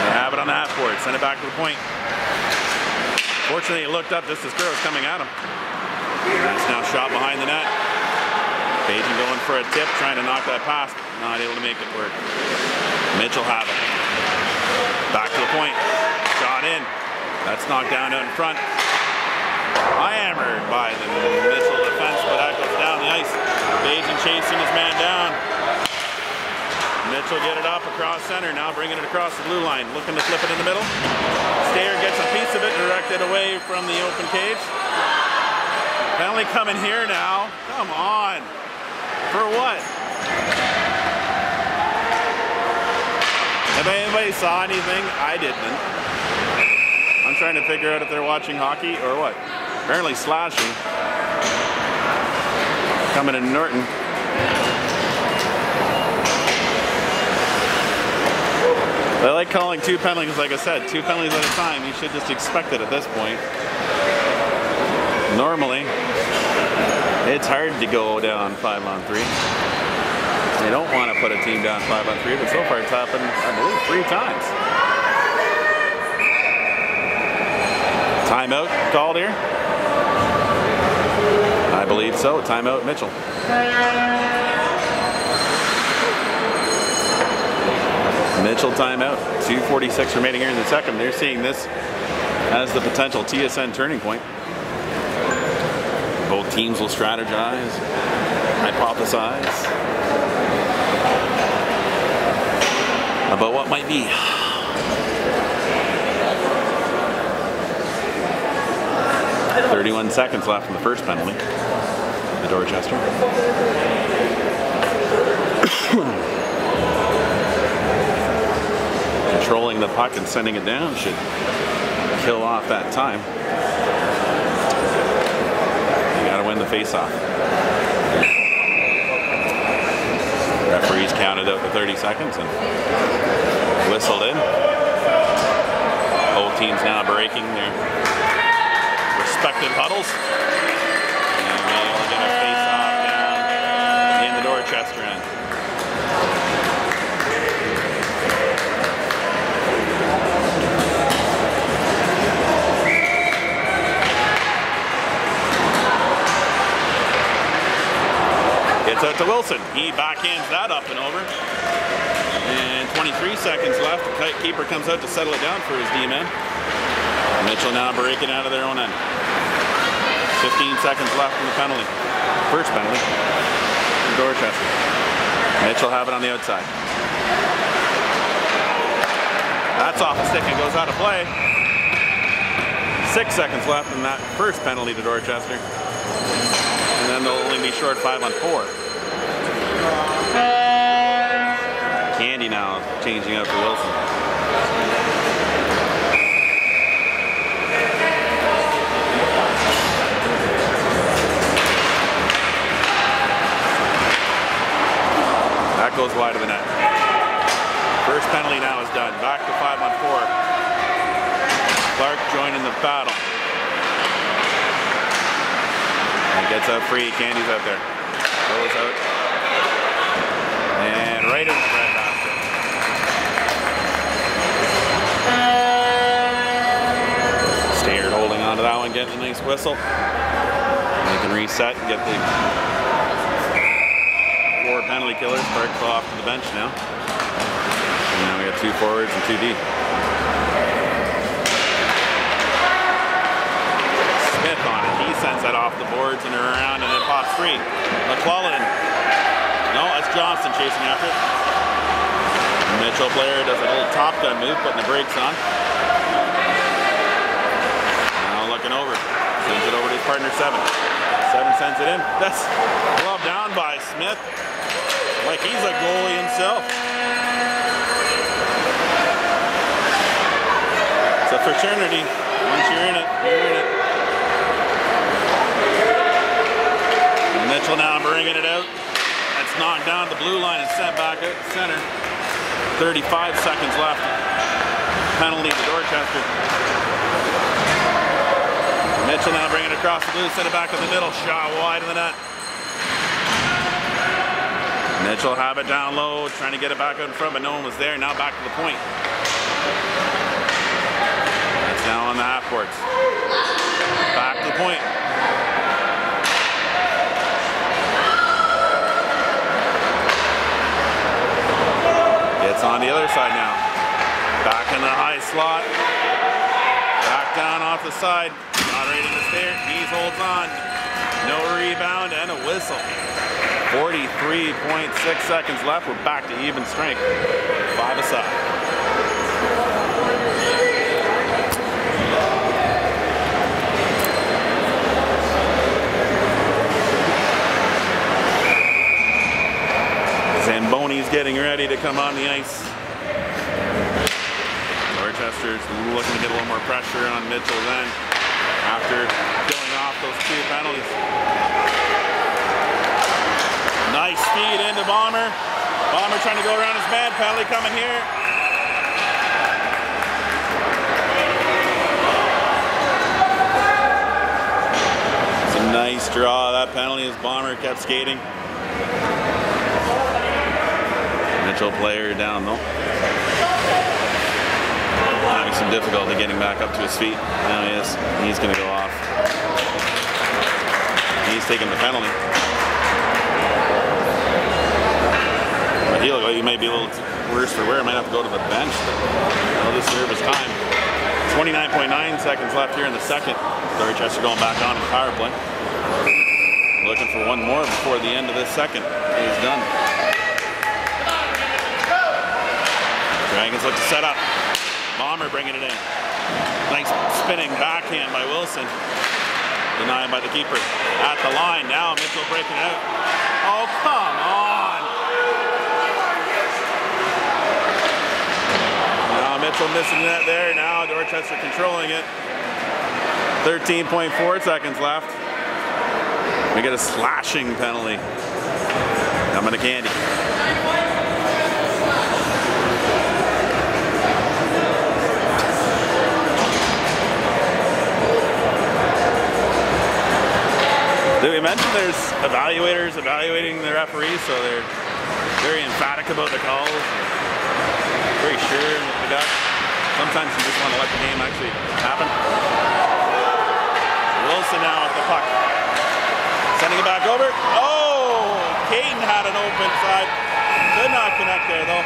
They have it on the half board, send it back to the point. Fortunately, he looked up just as Kura was coming at him. That's now shot behind the net. Payton going for a tip, trying to knock that past. Not able to make it work. Mitchell have it. Back to the point. Shot in. That's knocked down out in front. Hammered by the Mitchell defense, but that goes down the ice. Payton chasing his man down. Mitchell get it up across center, now bringing it across the blue line, looking to flip it in the middle. Stayer gets a piece of it, directed away from the open cage. Penalty coming here now. Come on. For what? If anybody saw anything, I didn't. I'm trying to figure out if they're watching hockey or what. Apparently slashing. Coming in Norton. I like calling 2 penalties, like I said, 2 penalties at a time. You should just expect it at this point. Normally, it's hard to go down 5-on-3. They don't want to put a team down 5-on-3, but so far it's happened, I believe, 3 times. Timeout called here? I believe so. Timeout, Mitchell. Mitchell timeout. 2:46 remaining here in the second. They're seeing this as the potential TSN turning point. Both teams will strategize, hypothesize about what might be. .31 seconds left in the first penalty. The Dorchester. Controlling the puck and sending it down should kill off that time. You gotta win the face-off. Referees counted out the 30 seconds and whistled in. Both teams now breaking their respective huddles. And we're gonna face off down in the Dorchester end. Gets out to Wilson. He backhands that up and over. And 23 seconds left. The keeper comes out to settle it down for his D-man. Mitchell now breaking out of their own end. 15 seconds left in the penalty. First penalty. Dorchester. Mitchell have it on the outside. That's off the stick and goes out of play. 6 seconds left in that first penalty to Dorchester. And then they'll only be short 5-on-4. Candy now changing out for Wilson. That goes wide of the net. First penalty now is done. Back to 5-on-4. Clark joining the battle. He gets out free. Candy's out there. Goes out. And right in the red basket. Stayer holding on to that one, getting a nice whistle. They can reset and get the 4 penalty killers. Clark off to the bench now. And now we got 2 forwards and 2 D. Smith on it. He sends that off the boards and around, and it pops free. McClellan. No, that's Johnson chasing after it. Mitchell player does a little top gun move, putting the brakes on. Now looking over. Sends it over to his partner, 7. 7 sends it in. That's gloved down by Smith. Like he's a goalie himself. It's a fraternity. Once you're in it, you're in it. And Mitchell now bringing it out. That's knocked down the blue line and sent back out to center. 35 seconds left. Penalty to Dorchester. Mitchell now bringing it across the blue, send it back to the middle. Shot wide of the net. Mitchell have it down low, trying to get it back out in front, but no one was there. Now back to the point. It's now on the half courts. Back to the point. Gets on the other side now. Back in the high slot. Back down off the side. Not ready to stay. He holds on. No rebound and a whistle. 43.6 seconds left. We're back to even strength. 5 aside. Zamboni's getting ready to come on the ice. Dorchester's looking to get a little more pressure on Mitchell then after killing off those 2 penalties. Nice speed into Bomber. Bomber trying to go around his man. Penalty coming here. It's a nice draw. That penalty as Bomber kept skating. Mitchell player down though. Having some difficulty getting back up to his feet. Now he is. He's going to go off. He's taking the penalty. But he may be a little worse for wear. Might have to go to the bench. But he'll just serve his time. 29.9 seconds left here in the second. Dorchester going back on the power play. Looking for one more before the end of this second. He's done. Dragons look to set up. Bomber bringing it in. Nice spinning backhand by Wilson. Denied by the keeper. At the line now, Mitchell breaking out. Oh, come on! Now Mitchell missing net there. Now Dorchester controlling it. 13.4 seconds left. We get a slashing penalty. Coming to Candy. Did we mention there's evaluators evaluating the referees, so they're very emphatic about the calls, very sure what they got. Sometimes you just want to let the game actually happen. Wilson now with the puck. Sending it back over. Oh! Caden had an open side. Could not connect there though.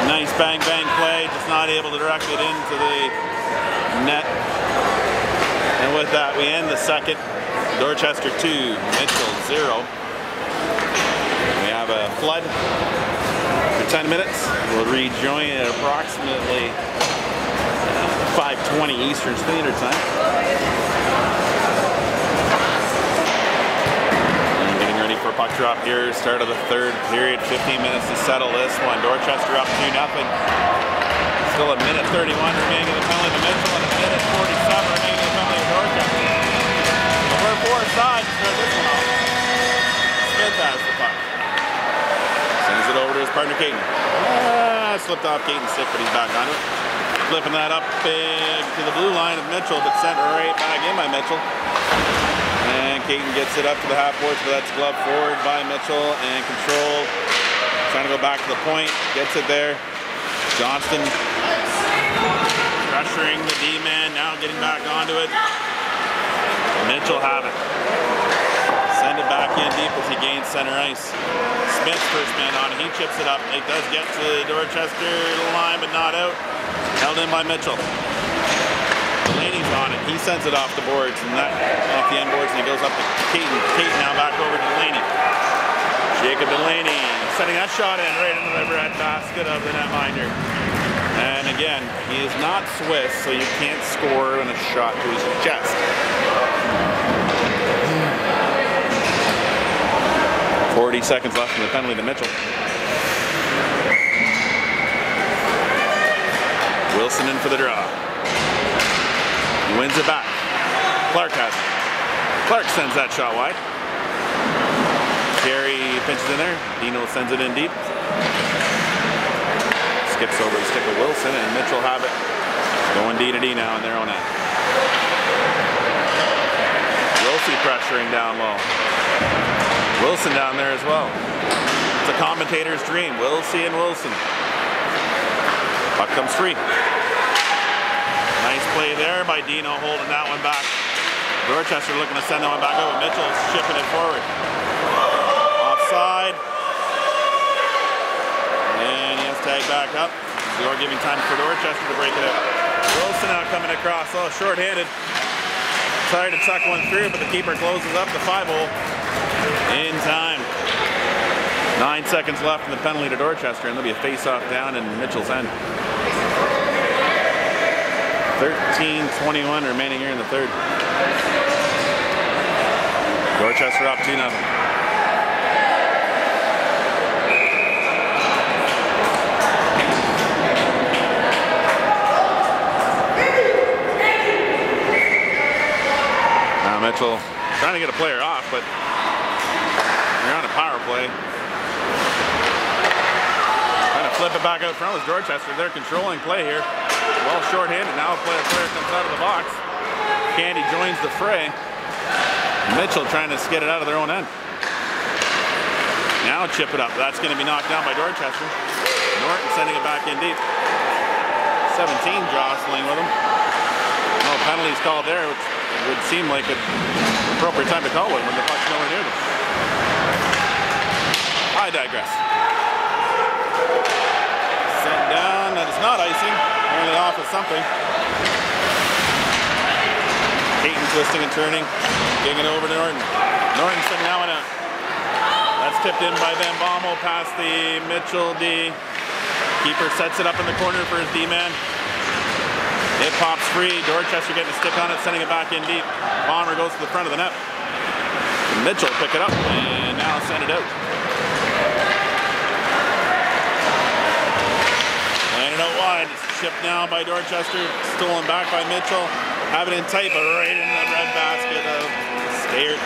Nice bang bang play, just not able to direct it into the net. And with that, we end the second. Dorchester 2, Mitchell 0. We have a flood for 10 minutes. We'll rejoin at approximately 5:20 Eastern Standard Time. And getting ready for a puck drop here. Start of the third period. 15 minutes to settle this one. Dorchester up 2-0. Still a minute 31 remaining in the penalty to Mitchell and a minute 47 remaining in the penalty to Dorchester. So we're 4 sides for this one off. Smith has the puck. Sends it over to his partner Caden. Slipped off Caden's stick, but he's back on it. Flipping that up big to the blue line of Mitchell, but sent right back in by Mitchell. And Caden gets it up to the half boards, but that's glove forward by Mitchell and control. Trying to go back to the point, gets it there. Johnston pressuring the D-man, now getting back onto it. Mitchell have it. Send it back in deep as he gains center ice. Smith's first man on it, he chips it up. It does get to Dorchester line, but not out. Held in by Mitchell. Delaney's on it, he sends it off the boards, and that off the end boards, and he goes up to Caden. Caden now back over to Delaney. Jacob Delaney setting that shot in right in the overhead basket of the netminder. And again, he is not Swiss, so you can't score in a shot to his chest. 40 seconds left in the penalty to Mitchell. Wilson in for the draw. He wins it back. Clark has it. Clark sends that shot wide. Carey pinches in there. Dino sends it in deep. Skips over the stick of Wilson, and Mitchell have it. Going D to D now in their own end. Wilson pressuring down low. Wilson down there as well. It's a commentator's dream. Wilson and Wilson. Puck comes free. Nice play there by Dino, holding that one back. Dorchester looking to send that one back over. Mitchell's shipping it forward. Offside. And he has tagged back up. You're giving time for Dorchester to break it out. Wilson now coming across. Oh, short-handed. Tried to tuck one through, but the keeper closes up the 5-hole in time. 9 seconds left in the penalty to Dorchester, and there'll be a face-off down in Mitchell's end. 13:21 remaining here in the third. Dorchester up 2-0. Now Mitchell trying to get a player off, but they're on a power play. Trying to flip it back out front with Dorchester. They're controlling play here. Well short-handed. Now a player comes out of the box. Candy joins the fray. Mitchell trying to skid it out of their own end. Now chip it up. That's going to be knocked down by Dorchester. Norton sending it back in deep. 17 jostling with him. No penalties called there, which would seem like an appropriate time to call one when the puck's nowhere near them. I digress. Sent down. That is not icing. Apparently off of something. Peyton twisting and turning. Getting it over to Norton. Norton sending that one out. That's tipped in by Van Bommel past the Mitchell D. Keeper sets it up in the corner for his D-man. It pops free. Dorchester getting a stick on it, sending it back in deep. Bomber goes to the front of the net. Mitchell pick it up and now send it out. Laying it out wide. It's chipped now by Dorchester. Stolen back by Mitchell. Have it in tight, but right in the red basket of Stayert.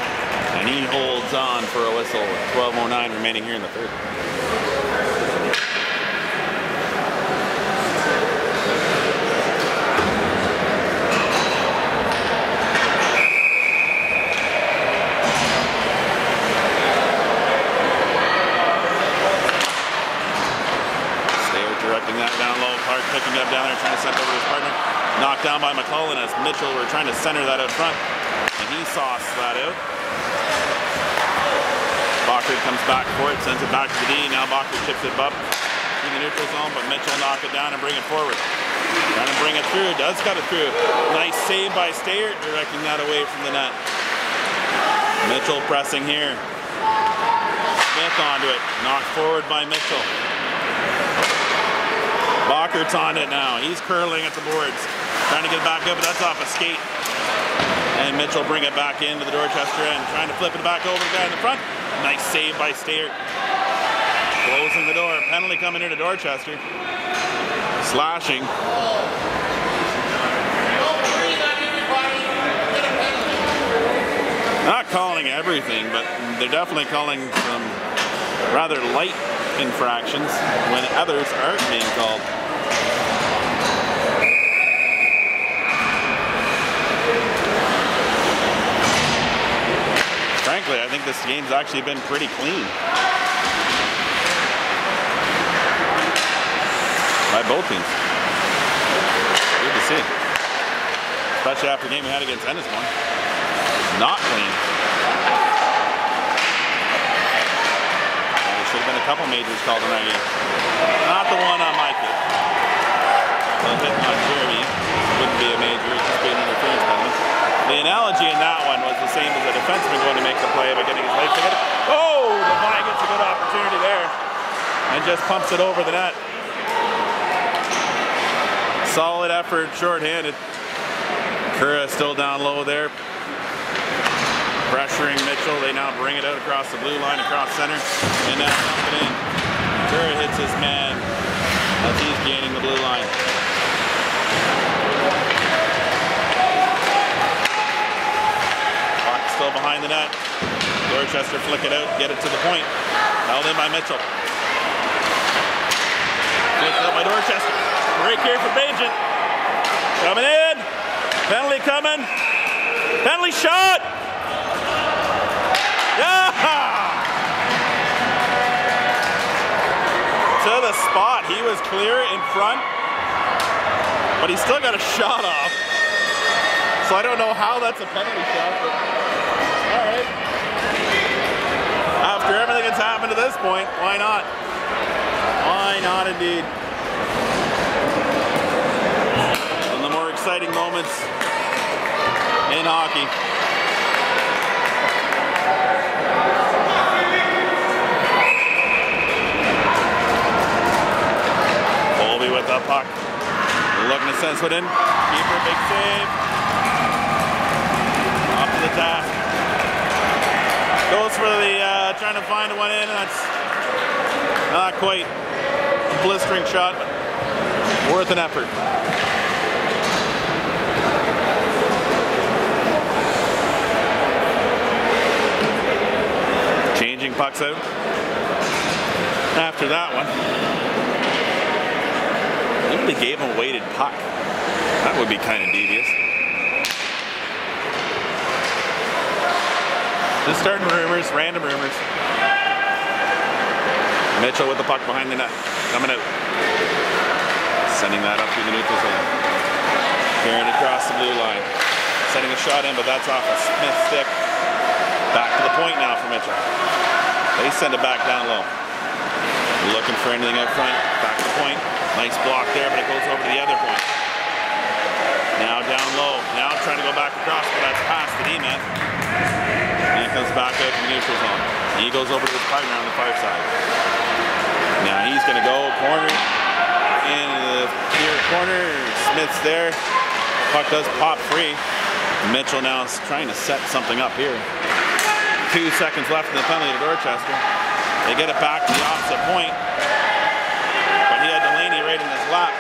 And he holds on for a whistle with 12:09 remaining here in the third. Stayert directing that down low. Clark picking up down there, trying to send over to his partner. Knocked down by McCullen as Mitchell were trying to center that out front. And he sauced that out. Bockert comes back for it, sends it back to the D. Now Bockert chips it up in the neutral zone, but Mitchell knock it down and bring it forward. Trying to bring it through, does cut it through. Nice save by Stayert, directing that away from the net. Mitchell pressing here. Smith onto it, knocked forward by Mitchell. Bockert's on it now. He's curling at the boards. Trying to get it back up, but that's off a skate. And Mitchell bring it back into the Dorchester end. Trying to flip it back over the guy in the front. Nice save by Stayert. Closing the door. Penalty coming into Dorchester. Slashing. Not calling everything, but they're definitely calling some rather light infractions when others aren't being called. Frankly, I think this game's actually been pretty clean by both teams. Good to see. Especially after the game we had against Ennismore. Not clean. There should have been a couple majors called in that game. Not the one on my kid. Well, hit on Jeremy. Wouldn't be a major, it'd just be an interference penalty. The analogy in that one was the same as a defenseman going to make the play by getting his leg together. Oh, Devine gets a good opportunity there and just pumps it over the net. Solid effort, short-handed. Kura still down low there. Pressuring Mitchell. They now bring it out across the blue line, across center, and now dump it in. Kura hits his man as he's gaining the blue line. Still behind the net. Dorchester flick it out, get it to the point. Held in by Mitchell. Flicked out by Dorchester. Break here for Bajan. Coming in. Penalty coming. Penalty shot. Yeah! To the spot. He was clear in front, but he still got a shot off. So I don't know how that's a penalty shot, but all right. After everything that's happened to this point, why not? Why not indeed? One of the more exciting moments in hockey. Colby with the puck. Looking to send it in. Keeper, big save. Up to the task. Goes for the, trying to find one in. That's not quite a blistering shot, but worth an effort. Changing pucks out. After that one. Maybe they gave him a weighted puck. That would be kind of devious. Just starting rumors, random rumors. Mitchell with the puck behind the net, coming out. Sending that up through the neutral zone. Carrying across the blue line. Setting a shot in, but that's off a Smith stick. Back to the point now for Mitchell. They send it back down low. Looking for anything up front. Back to the point. Nice block there, but it goes over to the other point. Now down low. Now trying to go back across, but that's past the D-man. And he comes back out to the neutral zone. He goes over to his partner on the far side. Now he's going to go corner. In the near corner. Smith's there. Puck does pop free. Mitchell now is trying to set something up here. 2 seconds left in the penalty to Dorchester. They get it back to the opposite point. But he had Delaney right in his lap.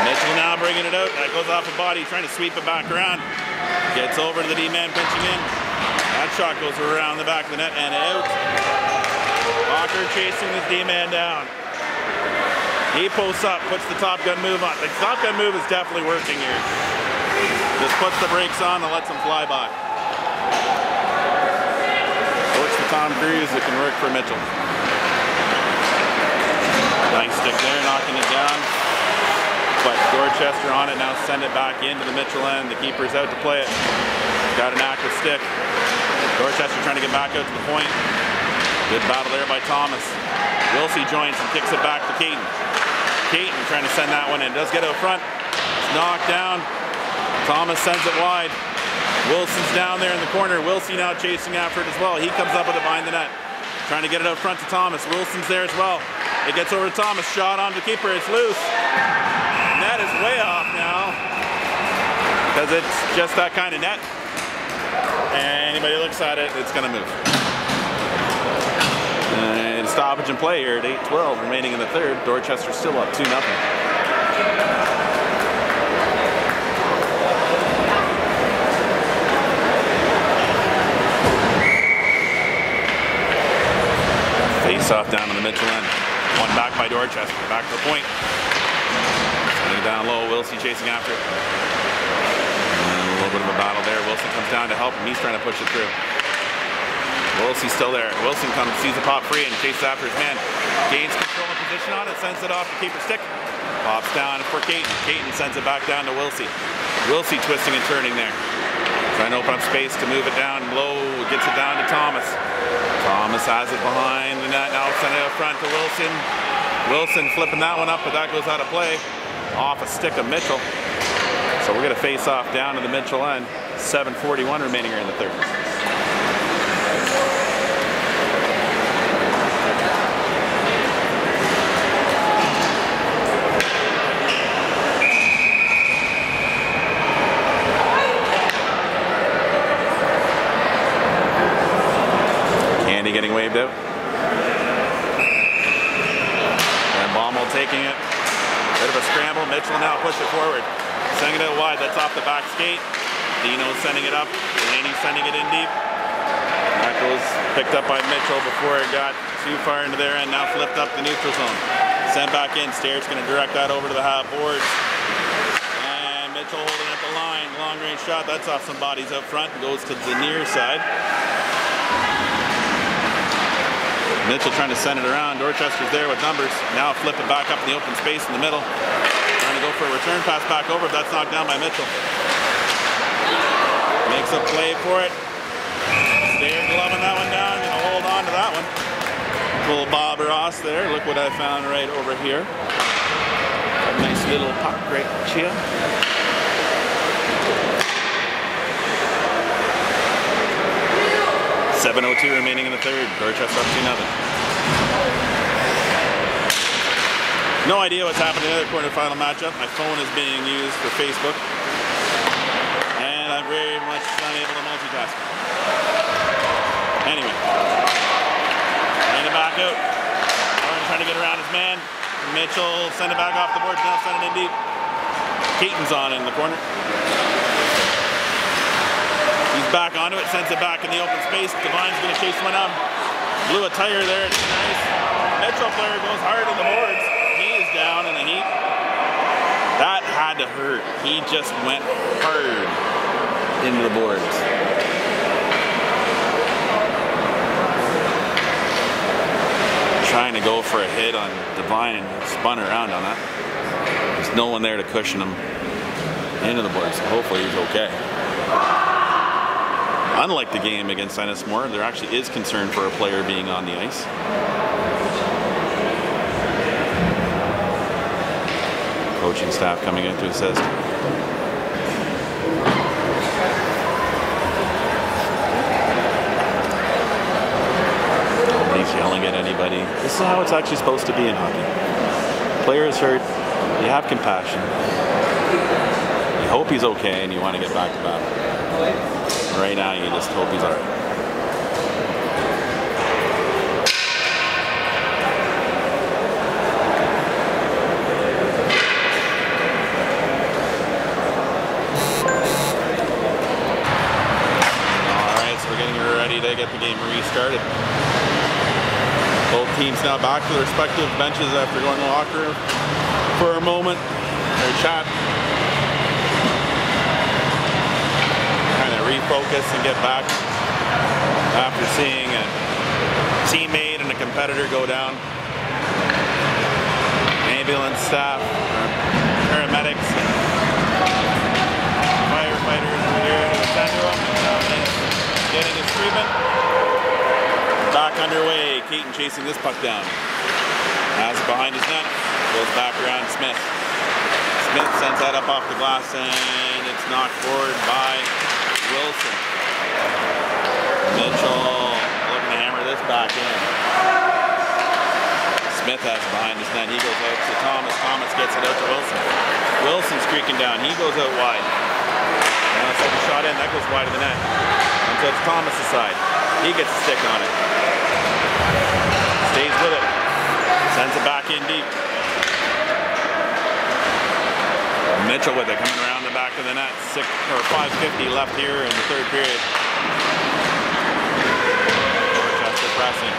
Mitchell now bringing it out. That goes off the body, trying to sweep it back around. Gets over to the D-man pinching in. That shot goes around the back of the net and out. Walker chasing the D-man down. He posts up, puts the Top Gun move on. The Top Gun move is definitely working here. Just puts the brakes on and lets them fly by. Works for Tom Cruise, it can work for Mitchell. Nice stick there, knocking it down. But Dorchester on it, now send it back into the Mitchell end. The keeper's out to play it. Got an active stick. Dorchester trying to get back out to the point. Good battle there by Thomas. Wilsey joins and kicks it back to Caton. Caton trying to send that one in. Does get out front. It's knocked down. Thomas sends it wide. Wilson's down there in the corner. Wilsey now chasing after it as well. He comes up with it behind the net. Trying to get it out front to Thomas. Wilson's there as well. It gets over to Thomas. Shot on the keeper. It's loose. Net is way off now. Because it's just that kind of net. And anybody looks at it, it's going to move. And stoppage and play here at 8:12 remaining in the third. Dorchester still up 2-0. Face off down in the Mitchell end. One back by Dorchester. Back to the point. Sending it down low. Wilsey chasing after it. And a little bit of a battle there. Wilson comes down to help him. He's trying to push it through. Wilsey's still there. Wilson comes, sees the pop free and chases after his man. Gains control and position on it, sends it off the keeper's stick. Pops down for Caton. Caton sends it back down to Wilsey. Wilsey twisting and turning there. Trying to open up space to move it down low. Gets it down to Thomas. Thomas has it behind the net. Now send it up front to Wilson. Wilson flipping that one up, but that goes out of play. Off a stick of Mitchell. So we're going to face off down to the Mitchell end. 7:41 remaining here in the third. Getting waved out. And Baumel taking it. Bit of a scramble. Mitchell now push it forward. Sending it out wide. That's off the back skate. Dino's sending it up. Delaney's sending it in deep. That goes picked up by Mitchell before it got too far into their end. Now flipped up the neutral zone. Sent back in. Stairs going to direct that over to the half boards. And Mitchell holding at the line. Long range shot. That's off some bodies up front. Goes to the near side. Mitchell trying to send it around. Dorchester's there with numbers. Now flip it back up in the open space in the middle. Trying to go for a return pass back over, but that's knocked down by Mitchell. Makes a play for it. Stair gloving that one down. Gonna hold on to that one. Little Bob Ross there. Look what I found right over here. A nice little puck right here. .7:02 remaining in the third. Dorchester up 2-0. No idea what's happening in the other quarterfinal matchup. My phone is being used for Facebook. And I'm very much unable to multitask. Anyway. Send it back out. Orange trying to get around his man. Mitchell send it back off the board. Now send it in deep. Keaton's on in the corner. He's back onto it. Sends it back in the open space. Devine's going to chase one up. Blew a tire there. It's nice. Mitchell player goes hard on the boards. He is down in the heat. That had to hurt. He just went hard into the boards. Trying to go for a hit on Devine and spun around on that. There's no one there to cushion him into the boards, so hopefully he's okay. Unlike the game against Ennismore, there actually is concern for a player being on the ice. Coaching staff coming in to assist. Nobody's yelling at anybody. This is how it's actually supposed to be in hockey. Player is hurt, you have compassion. You hope he's okay and you want to get back to battle. Right now you just hope he's alright. To get the game restarted. Both teams now back to their respective benches after going to the locker room for a moment or chat. Kind of refocus and get back after seeing a teammate and a competitor go down. Ambulance staff, paramedics, firefighters were here to attend to them. Getting his treatment. Back underway. Keaton chasing this puck down. Has it behind his net. Goes back around Smith. Smith sends that up off the glass and it's knocked forward by Wilson. Mitchell looking to hammer this back in. Smith has it behind his net. He goes out to Thomas. Thomas gets it out to Wilson. Wilson streaking down. He goes out wide. Now it's like a shot in. That goes wide of the net. So it's Thomas' side. He gets a stick on it. Stays with it. Sends it back in deep. Mitchell with it coming around the back of the net. 5:50 left here in the third period. Dorchester pressing.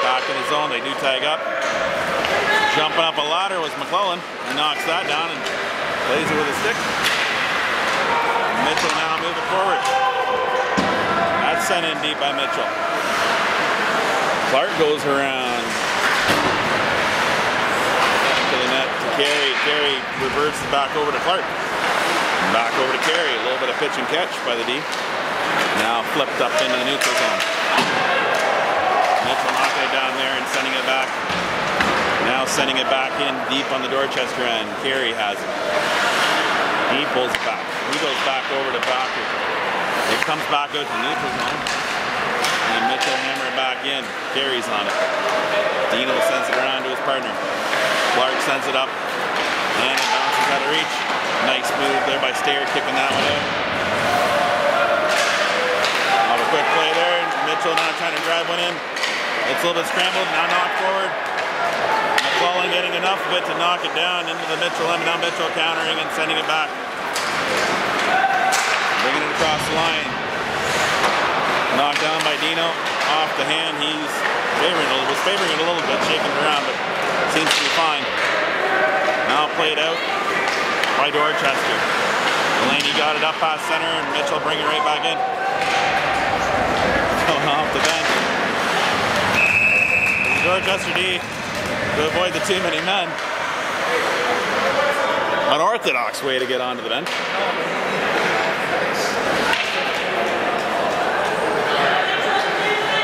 Back in the zone. They do tag up. Jumping up a ladder was McClellan. He knocks that down and plays it with a stick. Mitchell now moving forward. That's sent in deep by Mitchell. Clark goes around to the net to Carey. Carey reverses back over to Clark. Back over to Carey. A little bit of pitch and catch by the D. Now flipped up into the neutral zone. Mitchell knocking it down there and sending it back. Now sending it back in deep on the Dorchester end. Carey has it. He pulls it back. He goes back over to Backer. It comes back out to neutral zone. And Mitchell hammer it back in. Carey's on it. Dino sends it around to his partner. Clark sends it up. And it bounces out of reach. Nice move there by Stair, kicking that one out. Have a quick play there. Mitchell now trying to drive one in. It's a little bit scrambled. Now knocked forward. McClellan getting enough of it to knock it down into the Mitchell end. Now Mitchell countering and sending it back. Bringing it across the line. Knocked down by Dino. Off the hand. He's favoring it a little bit, shaking it around, but seems to be fine. Now played out by Dorchester. Delaney got it up past center, and Mitchell bringing it right back in. Going off the bench. Dorchester D to avoid the too many men. An orthodox way to get onto the bench.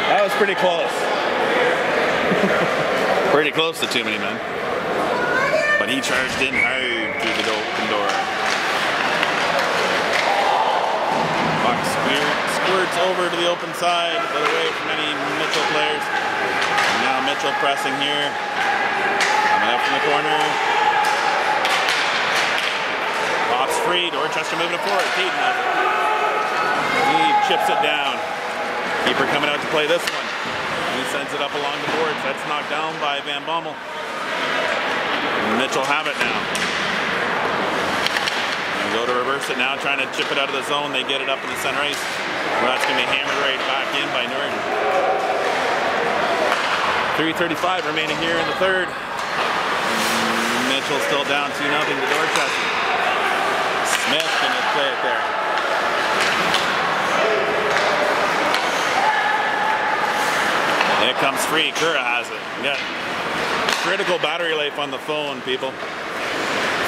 That was pretty close. Pretty close to too many men. But he charged in hard through the open door. Puck squirts over to the open side, but away from any Mitchell players. And now Mitchell pressing here. Coming up from the corner. Pops free. Dorchester moving it forward. Keaton has it. He chips it down. Keeper coming out to play this one. He sends it up along the boards. That's knocked down by Van Bommel. Mitchell have it now. And go to reverse it now, trying to chip it out of the zone. They get it up in the center ice. Well, that's going to be hammered right back in by Norton. 3:35 remaining here in the third. Mitchell still down 2-0 to Dorchester. Smith going to play it there. It comes free. Kura has it. We got critical battery life on the phone, people.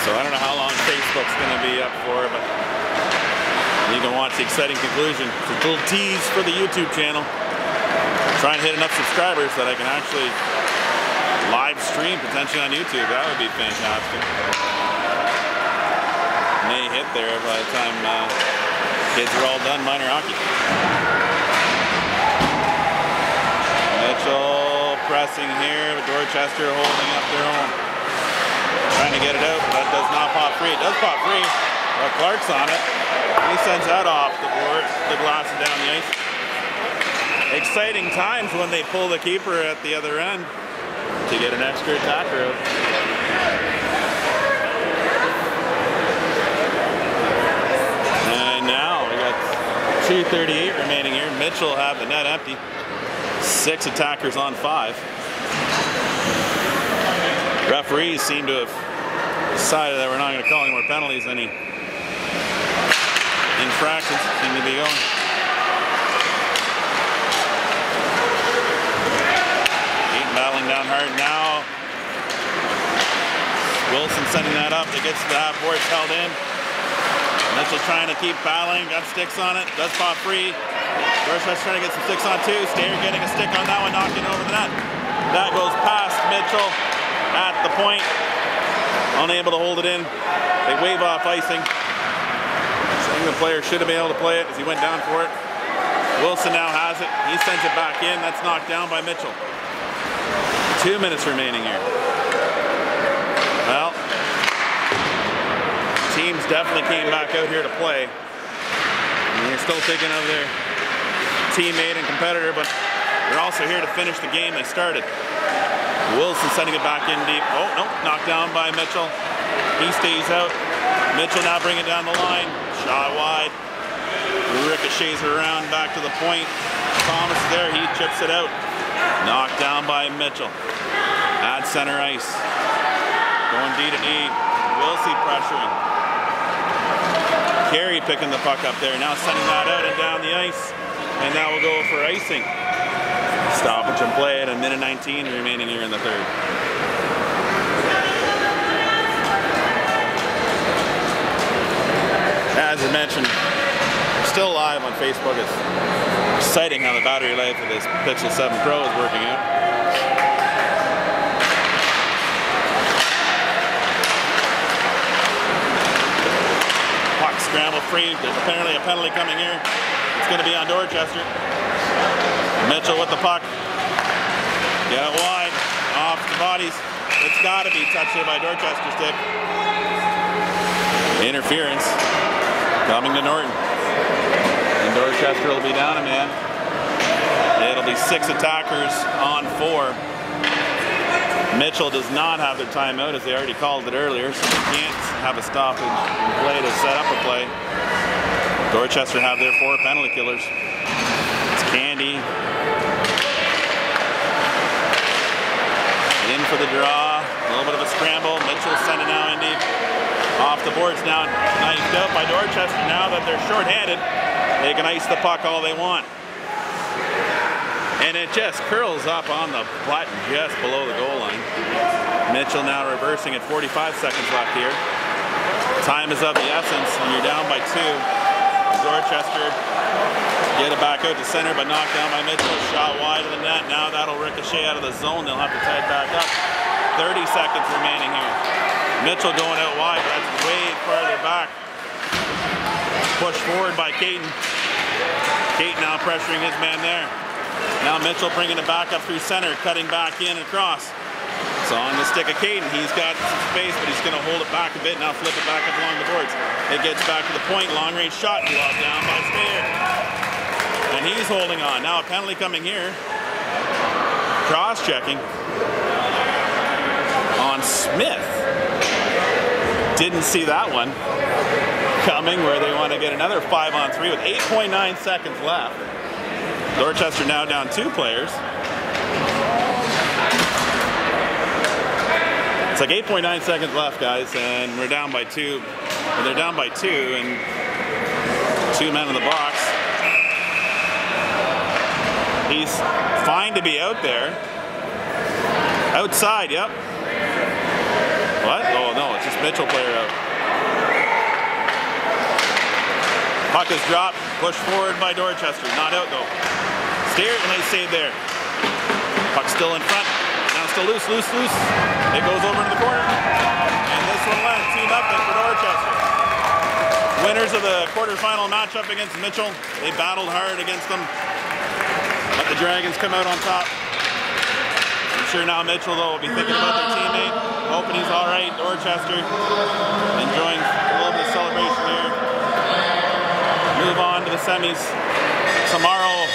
So I don't know how long Facebook's going to be up for, but you can watch the exciting conclusion. It's a little tease for the YouTube channel. I'm trying to hit enough subscribers that I can actually live stream potentially on YouTube. That would be fantastic. May hit there by the time kids are all done minor hockey. Mitchell pressing here with Dorchester holding up their own. Trying to get it out, but that does not pop free. It does pop free. Well, Clark's on it. He sends that off the board, the glass down the ice. Exciting times when they pull the keeper at the other end to get an extra attacker out. And now we got 2:38 remaining here. Mitchell have the net empty. 6 attackers on 5. Referees seem to have decided that we're not going to call any more penalties. Any infractions seem to be going. Keaton battling down hard now. Wilson sending that up. It gets to the half boards held in. Mitchell trying to keep battling. Got sticks on it. Does pop free. Dorchester's trying to get some 6-on-2. Stair getting a stick on that one, knocking over the net. That goes past Mitchell at the point. Unable to hold it in. They wave off icing. Saying the player should have been able to play it as he went down for it. Wilson now has it. He sends it back in. That's knocked down by Mitchell. 2 minutes remaining here. Well, teams definitely came back out here to play. And they're still thinking of their teammate and competitor, but they're also here to finish the game they started. Wilson sending it back in deep. Oh, no, knocked down by Mitchell. He stays out. Mitchell now bringing it down the line. Shot wide. Ricochets around back to the point. Thomas is there. He chips it out. Knocked down by Mitchell. At center ice. Going D to D. Wilson pressuring. Carey picking the puck up there. Now sending that out and down the ice. And now we'll go for icing. Stoppage and play at 1:19 remaining here in the third. As I mentioned, we're still live on Facebook. It's exciting how the battery life of this Pixel 7 Pro is working out. Puck scramble free. There's apparently a penalty coming here. It's going to be on Dorchester. Mitchell with the puck. Get it wide. Off the bodies. It's got to be touched here by Dorchester stick. Interference. Coming to Norton. And Dorchester will be down a man. It'll be 6 attackers on 4. Mitchell does not have their timeout, as they already called it earlier, so they can't have a stoppage and play to set up a play. Dorchester have their 4 penalty killers. It's Candy. In for the draw. A little bit of a scramble. Mitchell sending now in deep. Off the boards now. Knifed out by Dorchester. Now that they're short-handed, they can ice the puck all they want. And it just curls up on the flat just below the goal line. Mitchell now reversing at 45 seconds left here. Time is of the essence, and you're down by 2. Dorchester get it back out to center, but knocked down by Mitchell. Shot wide of the net. Now that'll ricochet out of the zone. They'll have to tie it back up. 30 seconds remaining here. Mitchell going out wide, but that's way farther back. Pushed forward by Caton. Caton now pressuring his man there. Now Mitchell bringing it back up through center, cutting back in and across. It's on the stick of Caton. He's got some space, but he's going to hold it back a bit. Now flip it back up along the boards. It gets back to the point. Long range shot blocked down by Spear. And he's holding on. Now a penalty coming here. Cross checking on Smith. Didn't see that one coming, where they want to get another 5-on-3 with 8.9 seconds left. Dorchester now down 2 players. It's like 8.9 seconds left, guys, and we're down by 2. They're down by 2, and 2 men in the box. He's fine to be out there. Outside, yep. What? Oh no, it's just Mitchell player out. Puck is dropped, pushed forward by Dorchester. Not out though. Steer, nice save there. Puck still in front. Now still loose. It goes over to the corner. And this one went 2-0 for Dorchester. Winners of the quarterfinal matchup against Mitchell. They battled hard against them. But the Dragons come out on top. I'm sure now Mitchell though will be thinking about their teammate. Hoping he's alright. Dorchester enjoying a little bit of celebration here. Move on to the semis tomorrow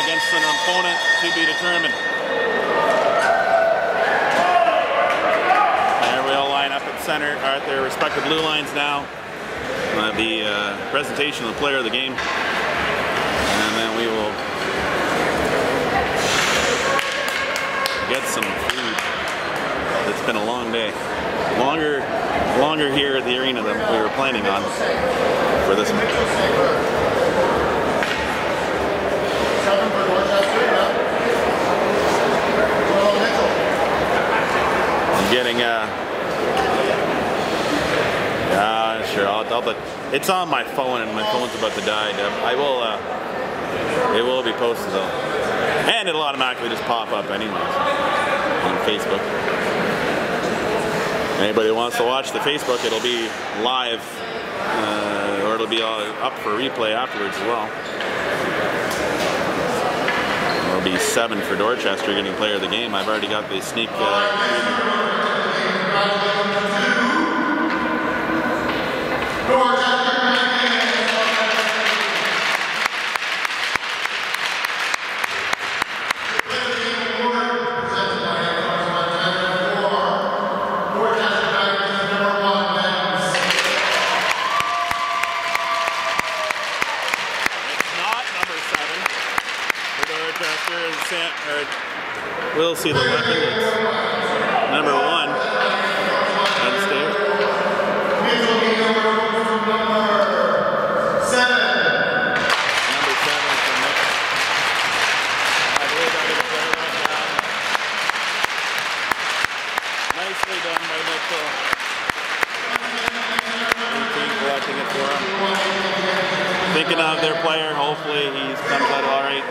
against an opponent to be determined. There we all line up at center, or at their respective blue lines now. The presentation of the player of the game, and then we will get some food. It's been a long day. Longer here at the arena than we were planning on for this one. I'm getting sure, it's on my phone and my phone's about to die. I will, it will be posted though. And it'll automatically just pop up anyways on Facebook. Anybody who wants to watch the Facebook, it'll be live, or it'll be up for replay afterwards as well. It'll be 7 for Dorchester getting player of the game. I've already got the sneak. We'll see the weapon. It's number 1. Unstable. Number 7 for Mitchell. I believe I did play that down. Nicely done by Mitchell. 18 collecting it for him. Thinking of their player. Hopefully he comes out alright.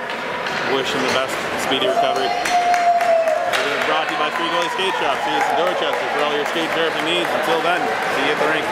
Wish him the best speedy recovery. Brought to you by 3 Goalie Skate Shop. See you in Dorchester for all your skate therapy needs. Until then, see you at the rink.